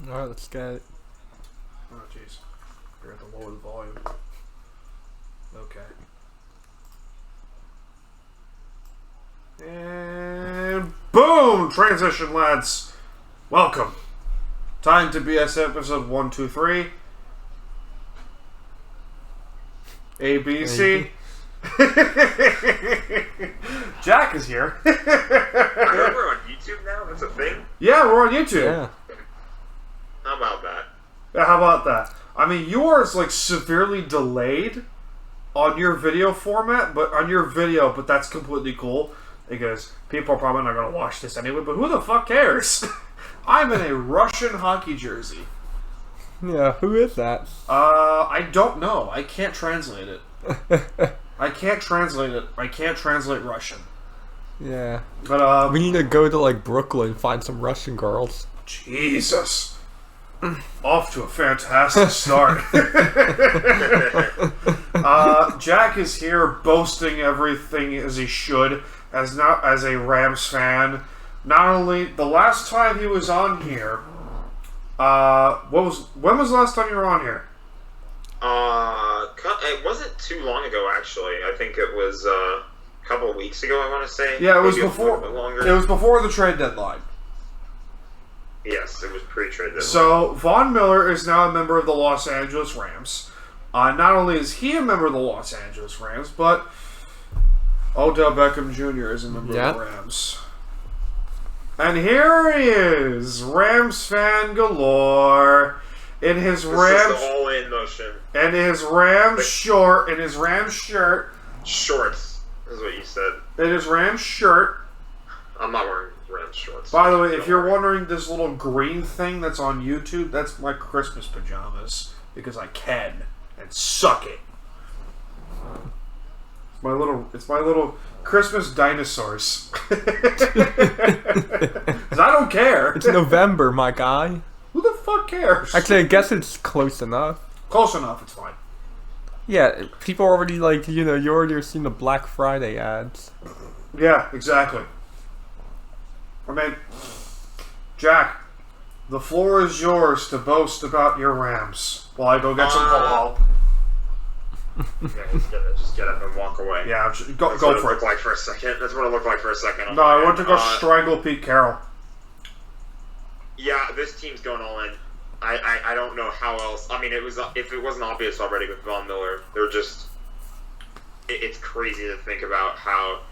Alright, let's get it. Oh, jeez. You're at the lower the volume. Okay. And boom! Transition, lads. Welcome. Time to BS episode 123. ABC. Jack is here. I heard we're on YouTube now. That's a thing. Yeah, we're on YouTube. Yeah. How about that? Yeah, how about that? I mean, yours like severely delayed on your video format, but that's completely cool because people are probably not going to watch this anyway. But who the fuck cares? I'm in a Russian hockey jersey. Yeah, who is that? I don't know. I can't translate it. I can't translate Russian. Yeah. But we need to go to like Brooklyn and find some Russian girls. Jesus. Off to a fantastic start. Jack is here boasting everything as he should, as a Rams fan. Not only the last time he was on here, when was the last time you were on here? It wasn't too long ago, actually. I think it was a couple of weeks ago, I want to say. Yeah, it was Maybe before. A little bit longer. It was before the trade deadline. Yes, it was pre-trade deadline. So Von Miller is now a member of the Los Angeles Rams. Not only is he a member of the Los Angeles Rams, but Odell Beckham Jr. is a member of the Rams. And here he is, Rams fan galore, in his Rams all-in motion, and his Rams short, in his Rams shirt. Shorts is what you said. In his Rams shirt. I'm not wearing Rams shorts. By the way, if you're wondering this little green thing that's on YouTube, that's my Christmas pajamas because I can and suck it. It's my little Christmas dinosaurs. 'Cause I don't care. It's November, my guy. Who the fuck cares? Actually, I guess it's close enough. Close enough, it's fine. Yeah, people already you already seen the Black Friday ads. Yeah, exactly. I mean, Jack, the floor is yours to boast about your Rams while I go get some halal. Yeah, just get up and walk away. Yeah, go That's for what it. it looked like for a second. That's what it looked like for a second. No, I went to go strangle Pete Carroll. Yeah, this team's going all in. I don't know how else. I mean, if it wasn't obvious already with Von Miller, they're just. It's crazy to think about how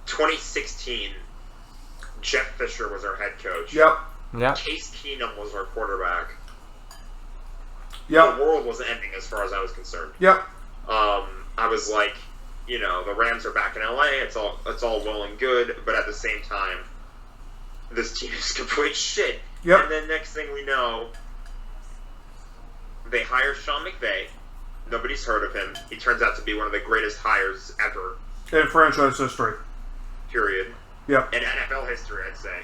2016, Jeff Fisher was our head coach. Yep. Yeah. Case Keenum was our quarterback. Yep. The world was ending as far as I was concerned. Yep. I was like, the Rams are back in LA. It's all well and good, but at the same time, this team is complete shit. Yep. And then next thing we know, they hire Sean McVay. Nobody's heard of him. He turns out to be one of the greatest hires ever. In franchise history. Period. Yep. In NFL history, I'd say.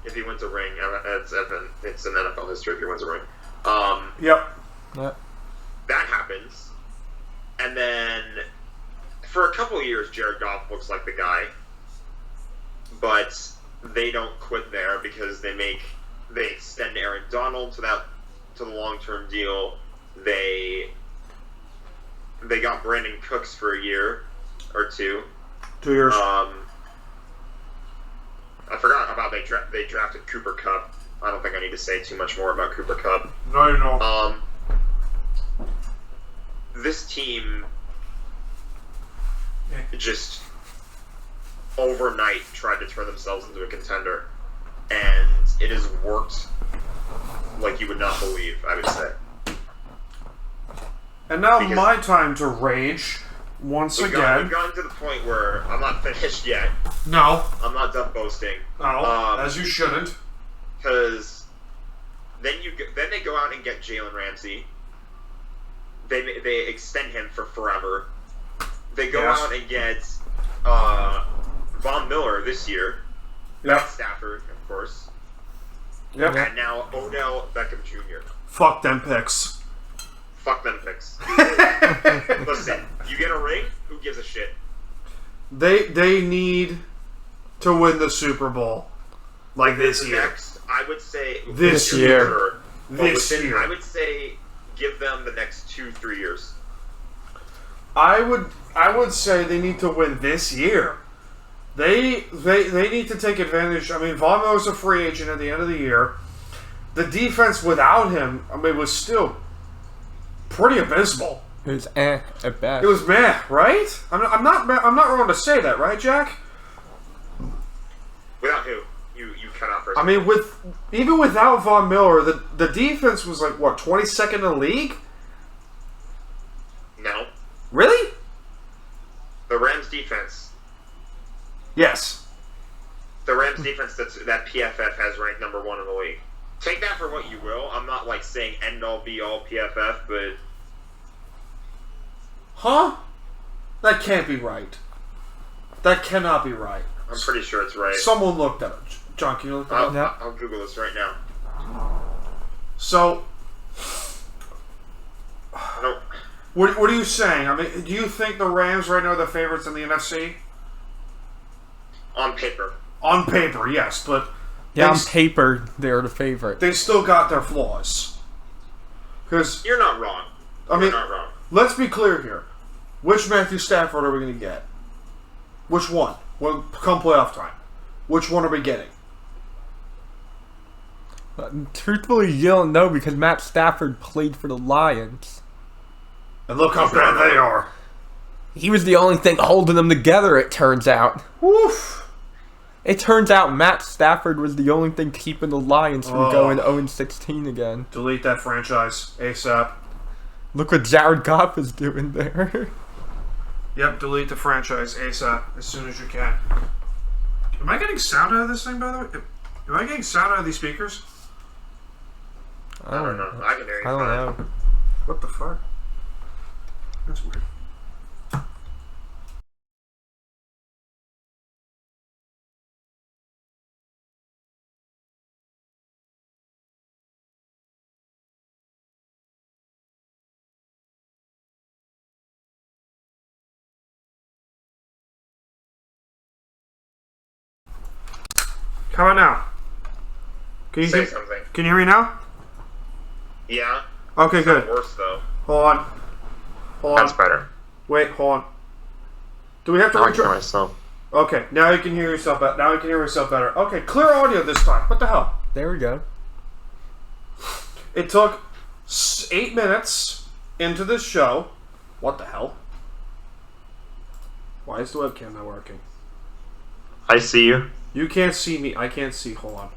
If he wins a ring, it's in NFL history if he wins a ring. Yep. Yep. That happens. And then, for a couple of years, Jared Goff looks like the guy. But they don't quit there because they extend Aaron Donald to the long-term deal. They got Brandon Cooks for a year or two. 2 years. I forgot about they drafted Cooper Kupp. I don't think I need to say too much more about Cooper Kupp. No, you don't. This team just overnight tried to turn themselves into a contender, and it has worked like you would not believe, I would say. And now my time to rage once again. We've gotten to the point where I'm not finished yet. No. I'm not done boasting. No, as you shouldn't. Because then they go out and get Jalen Ramsey. They extend him for forever. They go out and get Von Miller this year. Yep. Matt Stafford, of course. Yep. And now Odell Beckham Jr. Fuck them picks. Fuck them picks. Listen, you get a ring, who gives a shit? They need to win the Super Bowl like this year. Next I would say This year. This year. I would say give them the next 2-3 years. I would say they need to win this year. They need to take advantage. I mean, Von Miller's a free agent at the end of the year. The defense without him, I mean, was still pretty abysmal. It was at best. It was meh, right? I'm not wrong to say that, right, Jack? Without who? You cut out first. I mean, even without Von Miller, the defense was like what, 22nd in the league? No. Really? The Rams defense. Yes. The Rams defense that PFF has ranked number 1 in the league. Take that for what you will. I'm not like saying end all be all PFF, but huh? That can't be right. That cannot be right. I'm pretty sure it's right. Someone looked at it. John, can you look at it? I'll Google this right now. So, Nope. what are you saying? I mean, do you think the Rams right now are the favorites in the NFC? On paper. On paper, yes, but Yeah, on paper, they're the favorite. they still got their flaws. Because, You're not wrong. I mean, You're not wrong. let's be clear here. Which Matthew Stafford are we going to get? Which one? Well, come playoff time. Which one are we getting? Truthfully, you don't know because Matt Stafford played for the Lions. And look how bad they are. He was the only thing holding them together, it turns out. Woof. It turns out Matt Stafford was the only thing keeping the Lions from going 0-16 again. Delete that franchise ASAP. Look what Jared Goff is doing there. Yep, delete the franchise ASAP as soon as you can. Am I getting sound out of this thing, by the way? Am I getting sound out of these speakers? I don't know. I can hear you. I don't know. What the fuck? That's weird. How about now? Can you Say something. Can you hear me now? Yeah. Okay, It's good. not worse though. Hold on. Hold on. That's better. Wait, hold on. Do we have to I can hear retry? myself. Okay, now you can hear yourself better. Now you can hear yourself better. Okay, clear audio this time. What the hell? There we go. It took 8 minutes into this show. What the hell? Why is the webcam not working? I see you. You can't see me. I can't see. Hold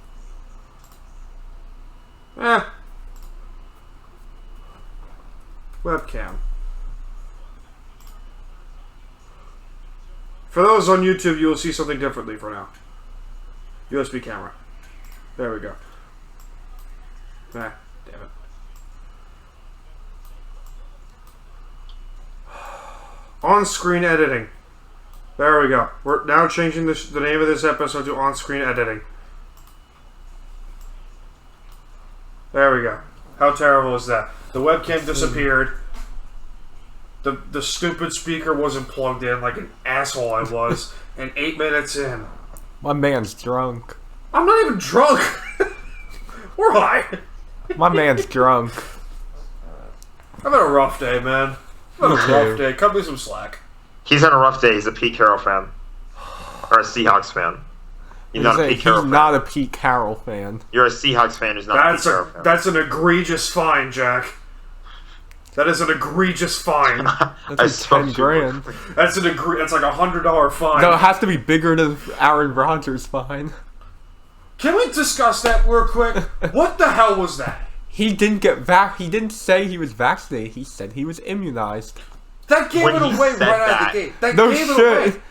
on. Webcam. For those on YouTube, you will see something differently for now. USB camera. There we go. Damn it. On-screen editing. There we go. We're now changing the name of this episode to on-screen editing. There we go. How terrible is that? The webcam disappeared. The stupid speaker wasn't plugged in like an asshole I was. And 8 minutes in. My man's drunk. I'm not even drunk. We're high. My man's drunk. I've had a rough day, man. I've had a rough day. Cut me some slack. He's had a rough day. He's a Pete Carroll fan. Or a Seahawks fan. You're not a Pete Carroll fan. He's not a Pete Carroll fan. You're a Seahawks fan who's not a Pete Carroll fan. That's an egregious fine, Jack. That is an egregious fine. That's like 10 grand. That's like $100 fine. No, it has to be bigger than Aaron Rodgers' fine. Can we discuss that real quick? What the hell was that? He didn't He didn't say he was vaccinated. He said he was immunized. That gave it away right out of the gate. That no gave shit. it away.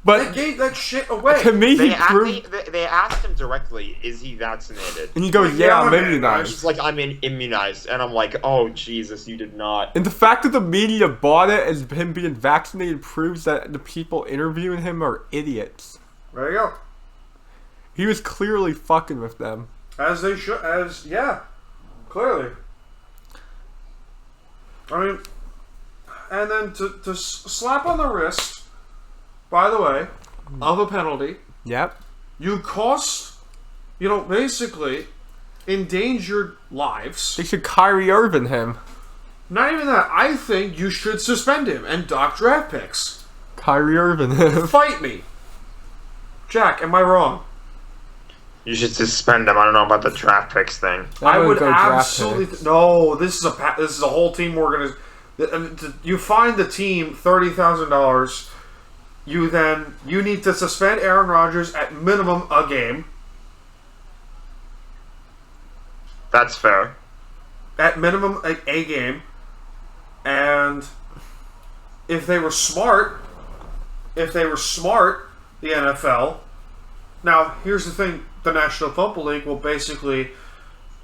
But that gave that shit away. To me, he proved. They asked him directly, "Is he vaccinated?" And he goes, "Yeah, I'm immunized." He's like, "I'm immunized," and I'm like, "Oh Jesus, you did not." And the fact that the media bought it as him being vaccinated proves that the people interviewing him are idiots. There you go. He was clearly fucking with them. As they should. Yeah, clearly. I mean, and then to slap on the wrist. By the way, of a penalty. Yep. You cost basically endangered lives. They should Kyrie Irving him. Not even that. I think you should suspend him and dock draft picks. Kyrie Irving him. Fight me. Jack, am I wrong? You should suspend him. I don't know about the draft picks thing. I would absolutely... No, this is a whole team organization. You find the team $30,000. You need to suspend Aaron Rodgers at minimum a game. That's fair. At minimum a game. And if they were smart, the NFL... Now, here's the thing. The National Football League will basically...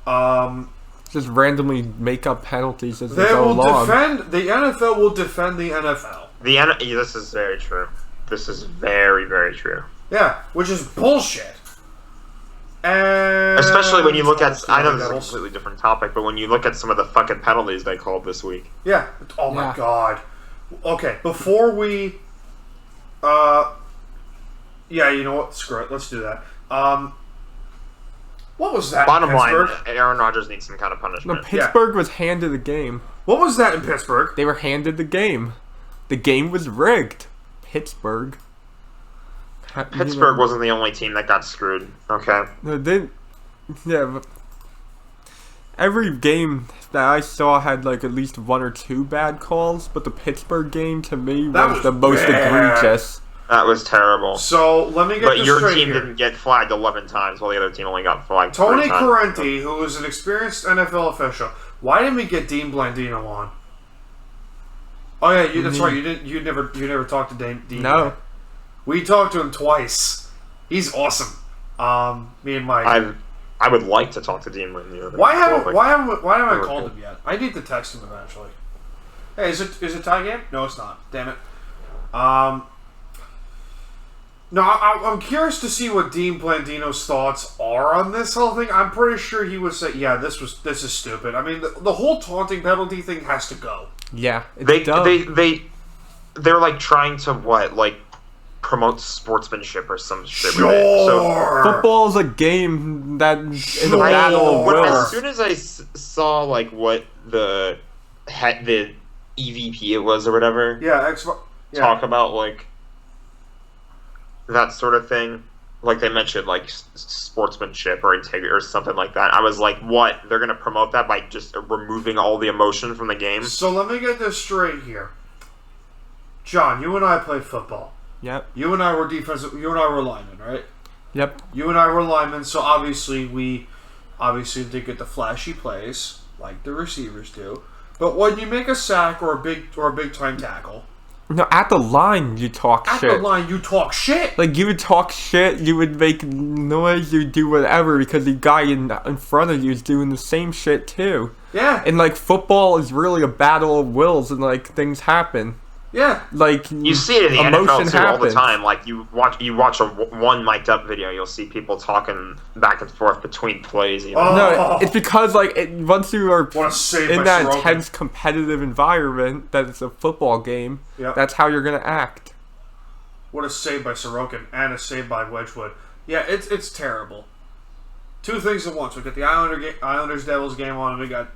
just randomly make up penalties as they go will along. The NFL will defend the NFL. This is very true. This is very, very true. Yeah, which is bullshit. And especially when you look at... I know this is a completely different topic, but when you look at some of the fucking penalties they called this week. Yeah. Oh, my God. Okay, before we... yeah, you know what? Screw it. Let's do that. What was that? Bottom line, Aaron Rodgers needs some kind of punishment. No, Pittsburgh was handed the game. What was that in Pittsburgh? They were handed the game. The game was rigged. Pittsburgh. Pittsburgh wasn't the only team that got screwed. Okay. No, but every game that I saw had like at least one or two bad calls, but the Pittsburgh game to me was the most egregious. That was terrible. So, let me get but this your straight team here. didn't get flagged 11 times, while the other team only got flagged Tony 3 times. Correnti, who is an experienced NFL official. Why didn't we get Dean Blandino on? Oh yeah, that's right. You never talked to Dean. No. We talked to him twice. He's awesome. Me and Mike. I would like to talk to Dean Blandino. Why haven't I called him yet? I need to text him eventually. Hey, is it tie game? No, it's not. Damn it. No, I'm curious to see what Dean Blandino's thoughts are on this whole thing. I'm pretty sure he would say, "Yeah, this is stupid." I mean, the whole taunting penalty thing has to go. Yeah, they're like trying to promote sportsmanship or some shit. Sure. So football is a game that is a battle of wills. As soon as I saw what the EVP it was or whatever, talk about that sort of thing, they mentioned sportsmanship or integrity or something like that. I was like, what? They're going to promote that by just removing all the emotion from the game? So let me get this straight here. John, you and I played football. Yep. You and I were linemen, right? Yep. You and I were linemen, so obviously we did get the flashy plays like the receivers do. But when you make a sack or a big time tackle, no, at the line you talk shit. At the line you talk shit. You would talk shit, you would make noise, you would do whatever because the guy in front of you is doing the same shit too. Yeah. And football is really a battle of wills and things happen. Yeah. You see it in the NFL too all the time. You watch a one mic'd up video, you'll see people talking back and forth between plays. No, it's because once you are in that Sorokin. intense competitive environment that it's a football game, that's how you're gonna act. What a save by Sorokin and a save by Wedgwood. Yeah, it's terrible. Two things at once. We got the Islanders Devils game on, and we got.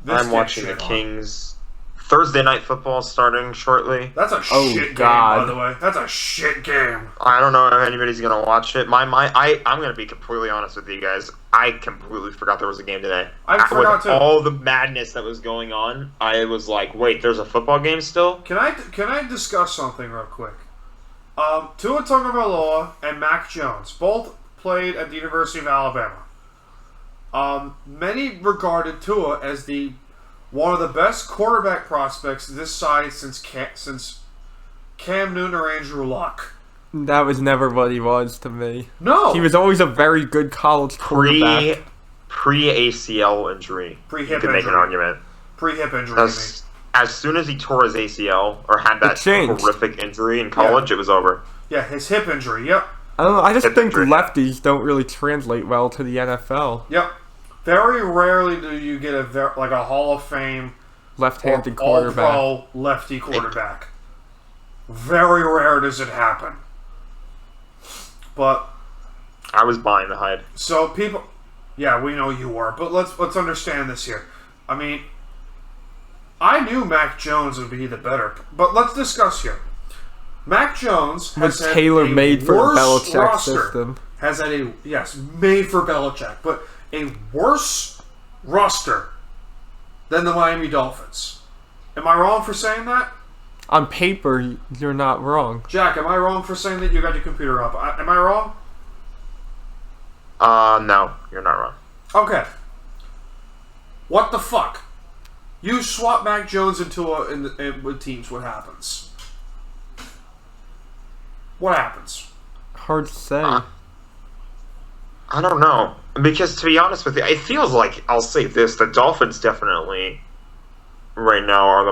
I'm watching the Kings. Thursday Night Football starting shortly. That's a shit game, by the way. That's a shit game. I don't know if anybody's going to watch it. I'm going to be completely honest with you guys. I completely forgot there was a game today. I forgot, too. With all the madness that was going on, I was like, wait, there's a football game still? Can I discuss something real quick? Tua Tagovailoa and Mac Jones both played at the University of Alabama. Many regarded Tua as one of the best quarterback prospects this side since Cam Newton or Andrew Luck. That was never what he was to me. No. He was always a very good college quarterback. Pre-ACL injury. Pre-hip you could injury. make an argument. Pre-hip injury. As soon as he tore his ACL or had that horrific injury in college, it was over. Yeah, his hip injury, yep. I don't know, I just think lefties don't really translate well to the NFL. Yep. Very rarely do you get a Hall of Fame left-handed quarterback, all-pro lefty quarterback. Very rare does it happen. But I was buying the hype. So people, yeah, we know you were, but let's understand this here. I mean, I knew Mac Jones would be the better, but let's discuss here. Mac Jones was has tailor-made for a Belichick roster, system. Has had made for Belichick, but a worse roster than the Miami Dolphins. Am I wrong for saying that? On paper, you're not wrong. Jack, am I wrong for saying that? You got your computer up. Am I wrong? No, you're not wrong. Okay. What the fuck? You swap Mac Jones with teams, what happens? What happens? Hard to say. I don't know. Because to be honest with you, it feels like, I'll say this, the Dolphins definitely right now are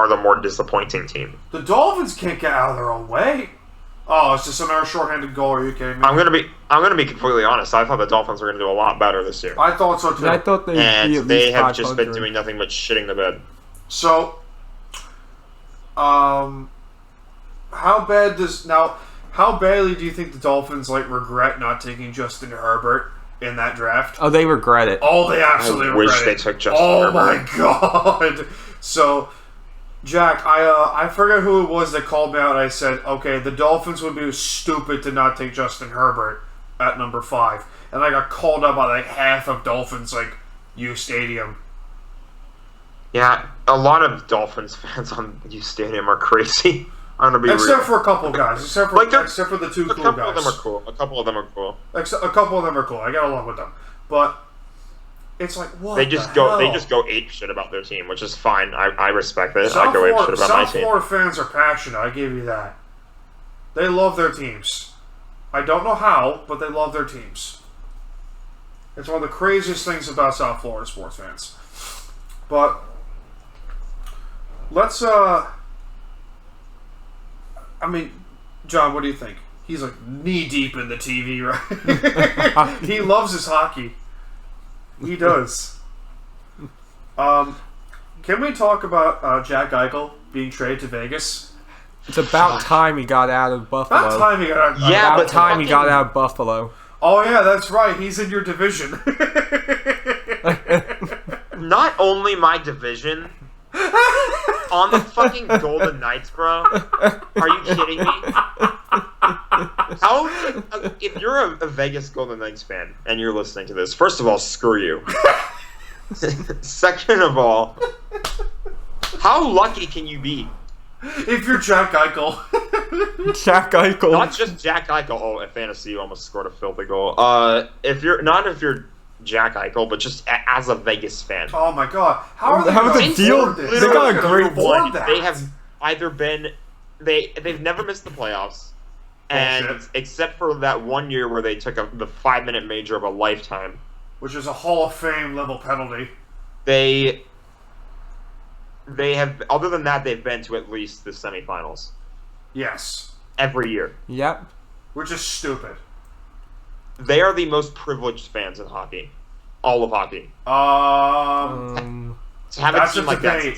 the more disappointing team. The Dolphins can't get out of their own way. Oh, it's just another shorthanded goal. Are you kidding me? I'm gonna be completely honest. I thought the Dolphins were gonna do a lot better this year. I thought so too. I thought they'd be at least they have just 500. been doing nothing but shitting the bed. So, how badly do you think the Dolphins regret not taking Justin Herbert in that draft? Oh, they regret it. Oh, they absolutely regret wish it. they took Justin Oh Herbert. my god! So, Jack, I forget who it was that called me out. I said, okay, the Dolphins would be stupid to not take Justin Herbert at number 5, and I got called out by half of Dolphins U Stadium. Yeah, a lot of Dolphins fans on U Stadium are crazy. I'm gonna be Except real. for a couple guys. Except for the two cool guys. A couple of them are cool. A couple of them are cool. I get along with them, but it's what They just go ape shit about their team, which is fine. I respect it. South I go ape shit about my South team. Florida fans are passionate. I give you that. They love their teams. I don't know how, but they love their teams. It's one of the craziest things about South Florida sports fans. But let's I mean, John, what do you think? He's knee deep in the TV, right? He loves his hockey. He does. Can we talk about Jack Eichel being traded to Vegas? It's about time he got out of Buffalo. About time he got out of About time he got out of Buffalo. Oh, yeah, that's right. He's in your division. Not only my division, on the fucking Golden Knights, bro. Are you kidding me? If you're a Vegas Golden Knights fan and you're listening to this, first of all, screw you. Second of all, how lucky can you be? If you're Jack Eichel. Jack Eichel. Not just Jack Eichel. Oh, in fantasy, you almost scored a filthy goal. If you're Jack Eichel, but just as a Vegas fan. Oh my god. How are they How going the deal? to They got a great one. that? They have either been they've never missed the playoffs, and Bullshit. except for that one year where they took the 5-minute major of a lifetime, Which is a Hall of Fame level penalty. they have. Other than that, they've been to at least the semifinals Yes. every year. Yep. Which is stupid. They are the most privileged fans in hockey, all of hockey. To have a That's team a like debate.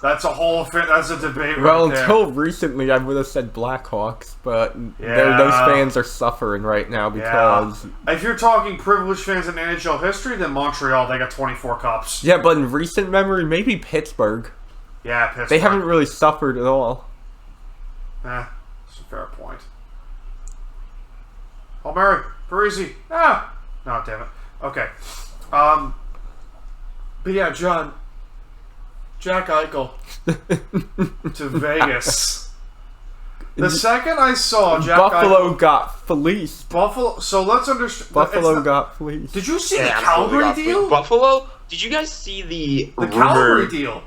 That's a Hall of Fame. That's a debate. Well, right there. until recently, I would have said Blackhawks, but Yeah. those fans are suffering right now because... If you're talking privileged fans in NHL history, then Montreal, they got 24 cups. Yeah, but in recent memory, maybe Pittsburgh. Yeah, Pittsburgh. They haven't really suffered at all. That's a fair point. Oh, Mary, Parisi. Ah! No, damn it. Okay. But yeah, John. Jack Eichel to Vegas. The second I saw Jack Buffalo Eichel, got fleeced. Buffalo. So let's understand. Buffalo got fleeced. Did you see Yeah, the absolutely Calgary got deal? fleeced. Buffalo. Did you guys see the Calgary rumored deal.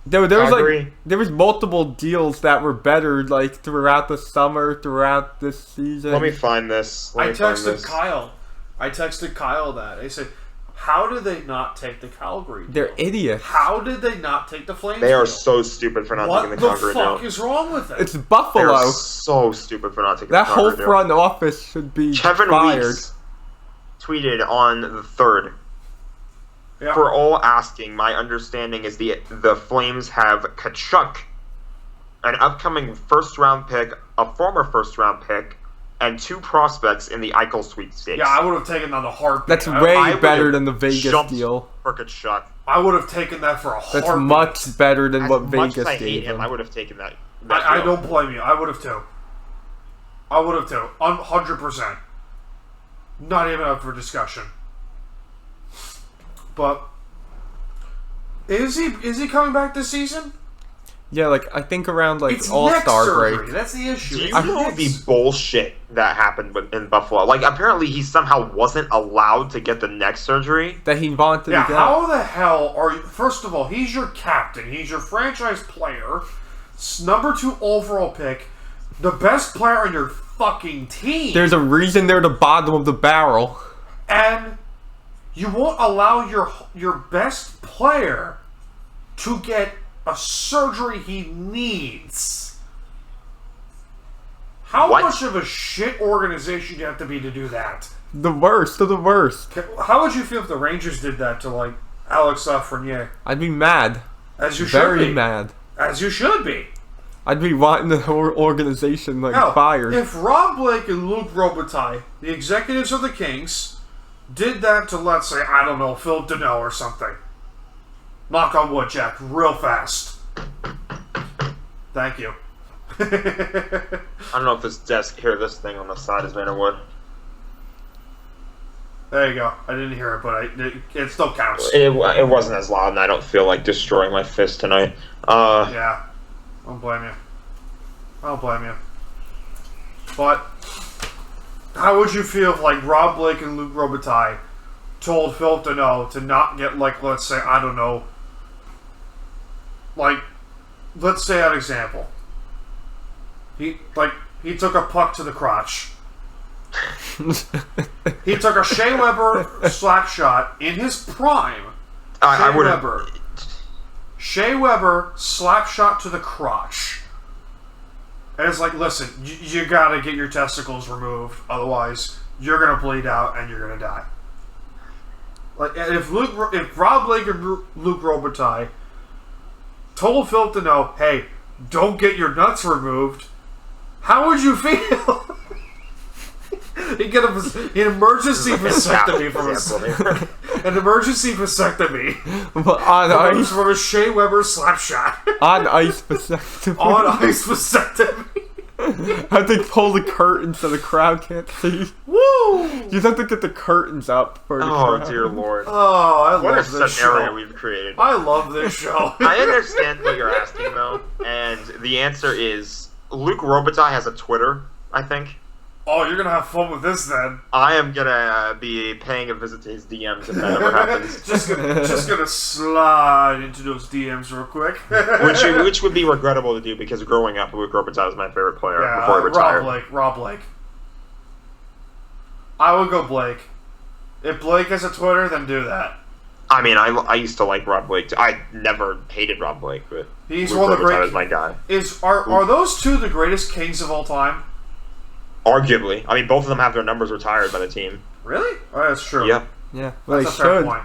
There was Calgary? there was multiple deals that were better throughout the summer, throughout this season. Let me find this. I texted Kyle. That. I said, how did they not take the Calgary deal? They're idiots. How did they not take the Flames They are deal? so stupid for not What taking the the Calgary fuck deal. is wrong with it? It's They Buffalo. are so stupid for not taking That the whole Calgary deal. front office should be Kevin fired. Weeks tweeted on the 3rd. Yeah. For all asking, my understanding is the Flames have Kachuk, an upcoming first-round pick, a former first-round pick, and 2 prospects in the Eichel sweepstakes. Yeah, I would have taken that a heartbeat. That's way I better than the Vegas deal. Crooked shot. I would have taken that for a heartbeat. That's much better than what Vegas much as I hate gave him. I would have taken that. I don't blame you. I would have too. 100%. Not even up for discussion. But is he coming back this season? Yeah, like I think around like It's All-Star neck surgery. break. That's the issue. Do you know the bullshit that happened in Buffalo? Like, apparently he somehow wasn't allowed to get the neck surgery. That he wanted to get. How the hell are you? First of all, he's your captain. He's your franchise player. Number 2 overall pick. The best player on your fucking team. There's a reason they're the bottom of the barrel. And you won't allow your best player to get a surgery he needs. How much of a shit organization do you have to be to do that? The worst of the worst. How would you feel if the Rangers did that to, like, Alex Lafreniere? I'd be mad. As you should be. Very mad. As you should be. I'd be wanting the whole organization fired. If Rob Blake and Luc Robitaille, the executives of the Kings, did that to, let's say, I don't know, Phil Deneau or something. Knock on wood, Jack, real fast. Thank you. I don't know if this desk here, this thing on the side is made of wood. There you go. I didn't hear it, but it still counts. It wasn't as loud, and I don't feel like destroying my fist tonight. Yeah. I don't blame you. But how would you feel if, like, Rob Blake and Luc Robitaille told Phil Deneau to not get, like, let's say, I don't know, like, let's say an example. He took a puck to the crotch. He took a Shea Weber slap shot in his prime. Shea Weber slap shot to the crotch. And it's like, listen, you gotta get your testicles removed, otherwise you're gonna bleed out and you're gonna die. Like, if Rob Blake and Luc Robitaille told Phil Deneau, hey, don't get your nuts removed, how would you feel? He'd get an emergency vasectomy from an emergency vasectomy. On ice from a Shea Weber slap shot. On ice vasectomy. On ice vasectomy. I think pull the curtains so the crowd can't see. Woo! You have to get the curtains up for the crowd. Oh dear Lord! Oh, I what love a this scenario show. we've created. I love this show. I understand what you're asking though, and the answer is Luc Robitaille has a Twitter, I think. Oh, you're gonna have fun with this then. I am gonna be paying a visit to his DMs if that ever happens. just gonna slide into those DMs real quick. which would be regrettable to do because growing up, Luc Robitaille was my favorite player before he retired. Rob Blake. I would go Blake. If Blake has a Twitter, then do that. I mean, I used to like Rob Blake. I never hated Rob Blake, but he's Luc one of the Robitaille great. is my guy. Are those two the greatest Kings of all time? Arguably. I mean, both of them have their numbers retired by the team. Really? Oh, that's true. Yeah. Yeah, well, that's they a fair should. point.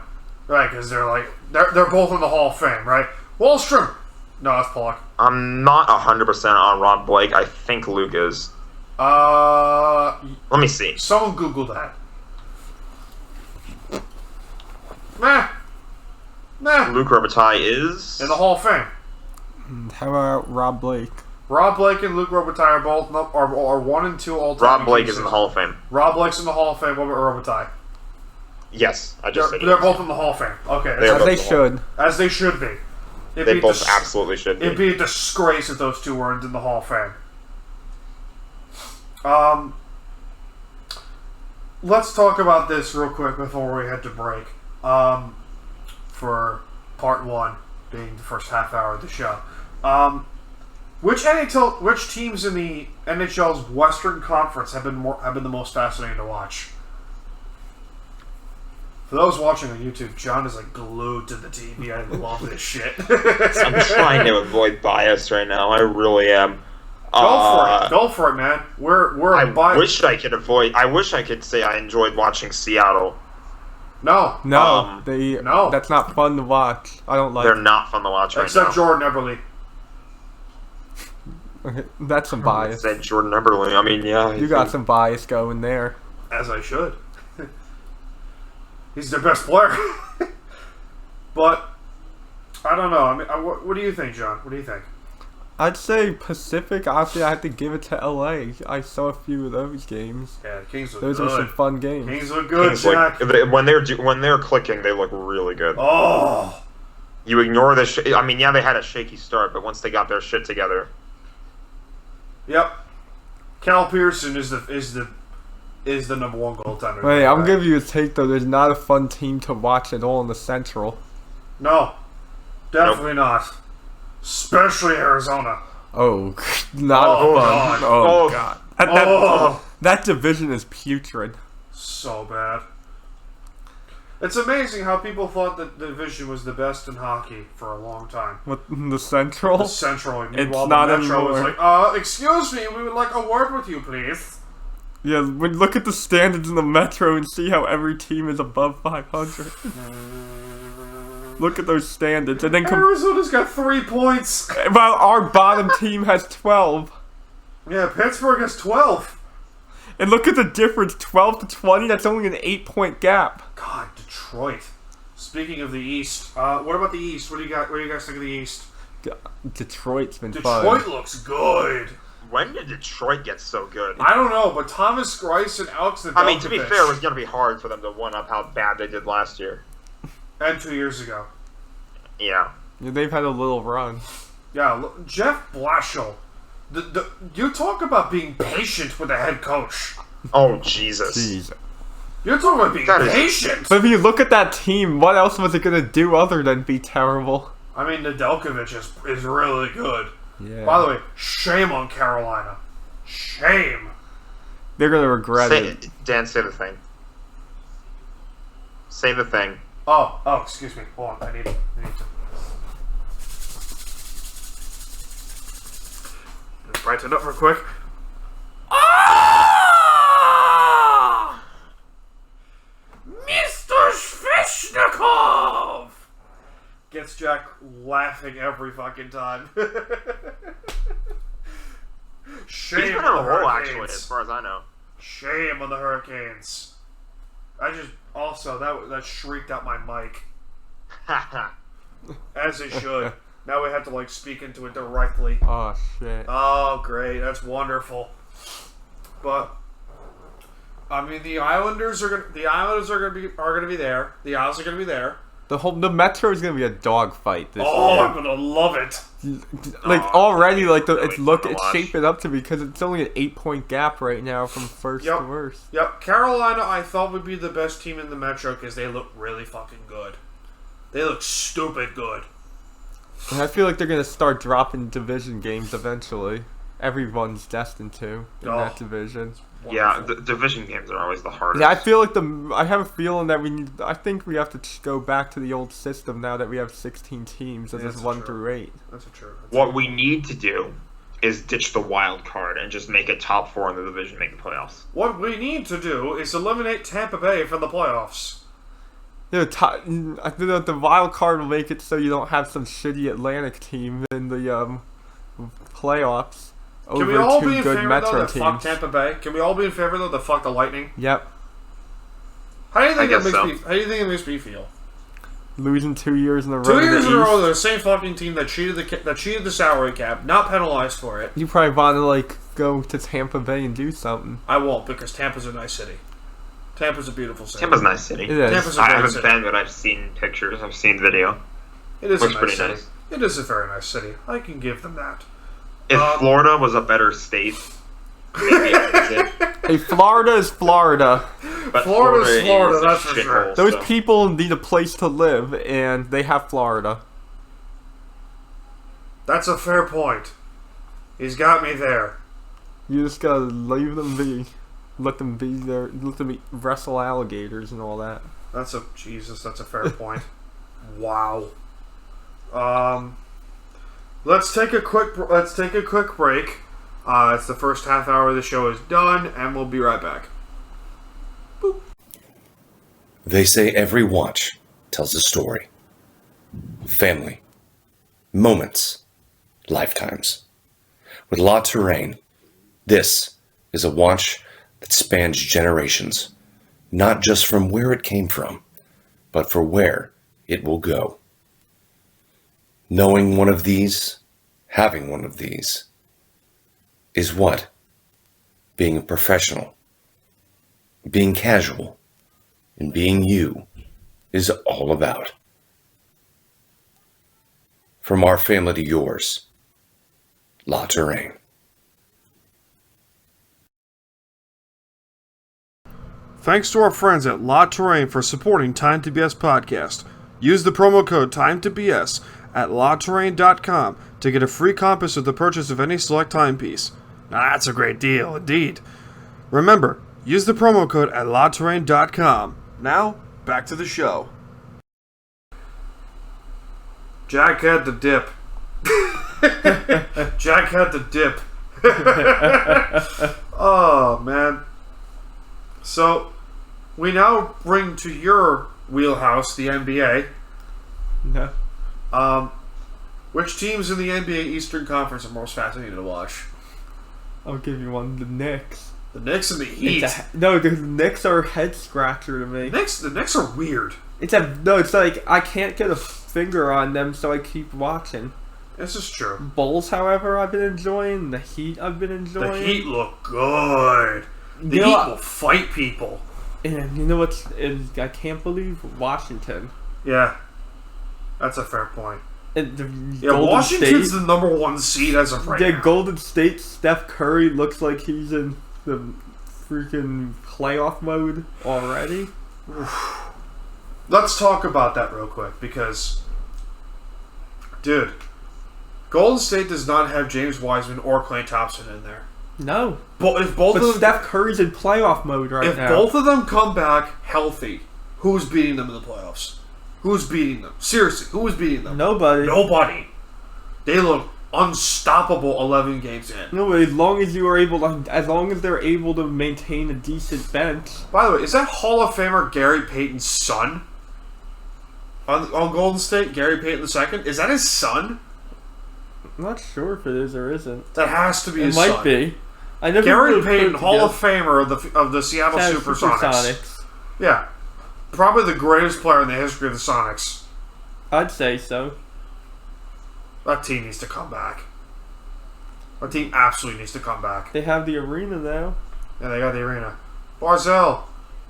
Right, because they're both in the Hall of Fame, right? Wallstrom. No, that's Pollock. I'm not 100% on Rob Blake. I think Luke is. Let me see. Someone Google that. Nah. Luc Robitaille is in the Hall of Fame. How about Rob Blake? Rob Blake and Luc Robitaille are both are 1 and 2 all time. Rob Blake is in the Hall of Fame. Rob Blake's in the Hall of Fame. What about Robitaille? Yes, I just said they're both in the Hall of Fame. Okay, They should. As they should be. They both absolutely should be. It'd be a disgrace if those two weren't in the Hall of Fame. Let's talk about this real quick before we head to break. For part 1, being the first half hour of the show. Which teams in the NHL's Western Conference have been the most fascinating to watch? For those watching on YouTube, John is like glued to the TV. I love this shit. I'm trying to avoid bias right now. I really am. Go for it, man. I wish I could say I enjoyed watching Seattle. No. That's not fun to watch. I don't like. They're not fun to watch right now. Except Jordan Eberle. That's some bias. Said Jordan Eberle. I mean, yeah. You got some bias going there. As I should. He's their best player. But, I don't know. I mean, what do you think, John? What do you think? I'd say Pacific. Honestly, I have to give it to LA. I saw a few of those games. Yeah, the Kings look those good. Those are some fun games. Kings look good, Kings Jack. when they're clicking, they look really good. Oh. You ignore the. I mean, yeah, they had a shaky start, but once they got their shit together. Yep. Cal Pearson is the number one goaltender. Wait, I'm giving you a take though. There's not a fun team to watch at all in the Central. No, definitely not. Especially Arizona. Oh, not fun. God. Oh, God. Oh. That division is putrid. So bad. It's amazing how people thought that the division was the best in hockey for a long time. What, the Central? The Central. It's Meanwhile, not the Metro anymore. was like, excuse me, we would like a word with you, please. Yeah, look at the standards in the Metro and see how every team is above 500. Look at those standards, and then Arizona's got 3 points. Well, our bottom team has 12. Yeah, Pittsburgh has 12. And look at the difference, 12 to 20. That's only an 8-point gap. God, Detroit. Speaking of the East, what about the East? What do you guys think of the East? Detroit's been fun. Detroit looks good. When did Detroit get so good? I don't know, but Thomas Greiss and Alex Nedeljkovic. I mean, to be fair, it was going to be hard for them to one up how bad they did last year. And 2 years ago. Yeah. They've had a little run. Yeah, look, Jeff Blashill. You talk about being patient with a head coach. Oh, Jesus. Jeez. You're talking about being patient. But if you look at that team, what else was it going to do other than be terrible? I mean, Nedeljkovic is really good. Yeah. By the way, shame on Carolina. Shame. They're going to regret it. Dan, say the thing. Say the thing. Oh, excuse me. Hold on, I need to. Brighten it up real quick. Ah! Mr. Sveshnikov! Gets Jack laughing every fucking time. Shame He's been on on the a roll, Hurricanes. actually, as far as I know. Shame on the Hurricanes. That shrieked out my mic. As it should. Now we have to speak into it directly. Oh shit. Oh great, that's wonderful. But I mean the Islanders are gonna be there. The Isles are gonna be there. The Metro is gonna be a dogfight this year. I'm gonna love it. It's shaping up to be because it's only an 8-point gap right now from first to worst. Yep, Carolina I thought would be the best team in the Metro because they look really fucking good. They look stupid good. And I feel like they're gonna start dropping division games eventually. Everyone's destined to in that division. Yeah, the division games are always the hardest. Yeah, I feel like I have a feeling that I think we have to go back to the old system now that we have 16 teams as 1 through 8. That's true. What we need to do is ditch the wild card and just make it top 4 in the division, make the playoffs. What we need to do is eliminate Tampa Bay from the playoffs. I think that the wild card will make it so you don't have some shitty Atlantic team in the playoffs. Can we all be in favor though that fuck Tampa Bay? Can we all be in favor though that fuck the Lightning? Yep. How do you think it makes me feel? Losing 2 years in a row. 2 years in a row, they're the same fucking team that cheated the salary cap, not penalized for it. You probably want to go to Tampa Bay and do something. I won't because Tampa's a nice city. Tampa's a beautiful city. Tampa's a nice city. It is. Tampa's a I great haven't city. been, but I've seen pictures. I've seen video. It is Looks a nice pretty city. nice. It is a very nice city. I can give them that. If Florida was a better state, maybe I would say. Hey, Florida is Florida. But Florida's Florida, is a that's for shithole, sure. Those so. people need a place to live, and they have Florida. That's a fair point. He's got me there. You just gotta leave them be. Let them be there. Let them wrestle alligators and all that. That's a fair point. Wow. Let's take a quick break. It's the first half hour of the show is done, and we'll be right back. Boop. They say every watch tells a story. Family. Moments. Lifetimes. With La Touraine, this is a watch that spans generations, not just from where it came from, but for where it will go. Knowing one of these, having one of these, is what being a professional, being casual, and being you is all about. From our family to yours, La Touraine. Thanks to our friends at La Touraine for supporting Time to BS podcast. Use the promo code TIME2BS at latouraine.com to get a free compass with the purchase of any select timepiece. Now that's a great deal, indeed. Remember, use the promo code at latouraine.com. Now, back to the show. Jack had the dip. Jack had the dip. Oh, man. So, we now bring to your wheelhouse the NBA. No. Which teams in the NBA Eastern Conference are most fascinating to watch? I'll give you one. The Knicks. The Knicks and the Heat. No, the Knicks are a head scratcher to me. The Knicks are weird. It's like I can't get a finger on them, so I keep watching. This is true. Bulls, however, I've been enjoying. The Heat, I've been enjoying. The Heat look good. The Heat will fight people. And you know what's? I can't believe Washington. Yeah, that's a fair point. State, Washington's the number one seed as of right now. Golden State, Steph Curry looks like he's in the freaking playoff mode already. Let's talk about that real quick because, dude, Golden State does not have James Wiseman or Klay Thompson in there. No. But Steph Curry's in playoff mode now. If both of them come back healthy, who's beating them in the playoffs? Who's beating them? Seriously, who is beating them? Nobody. They look unstoppable 11 games in. No, as long as they're able to maintain a decent bench. By the way, is that Hall of Famer Gary Payton's son? On Golden State, Gary Payton II? Is that his son? I'm not sure if it is or isn't. That has to be his son. It might be. I never Gary Payton, Hall of Famer of the Seattle Supersonics. Yeah. Probably the greatest player in the history of the Sonics. I'd say so. That team needs to come back. That team absolutely needs to come back. They have the arena now. Yeah, they got the arena. Barzell.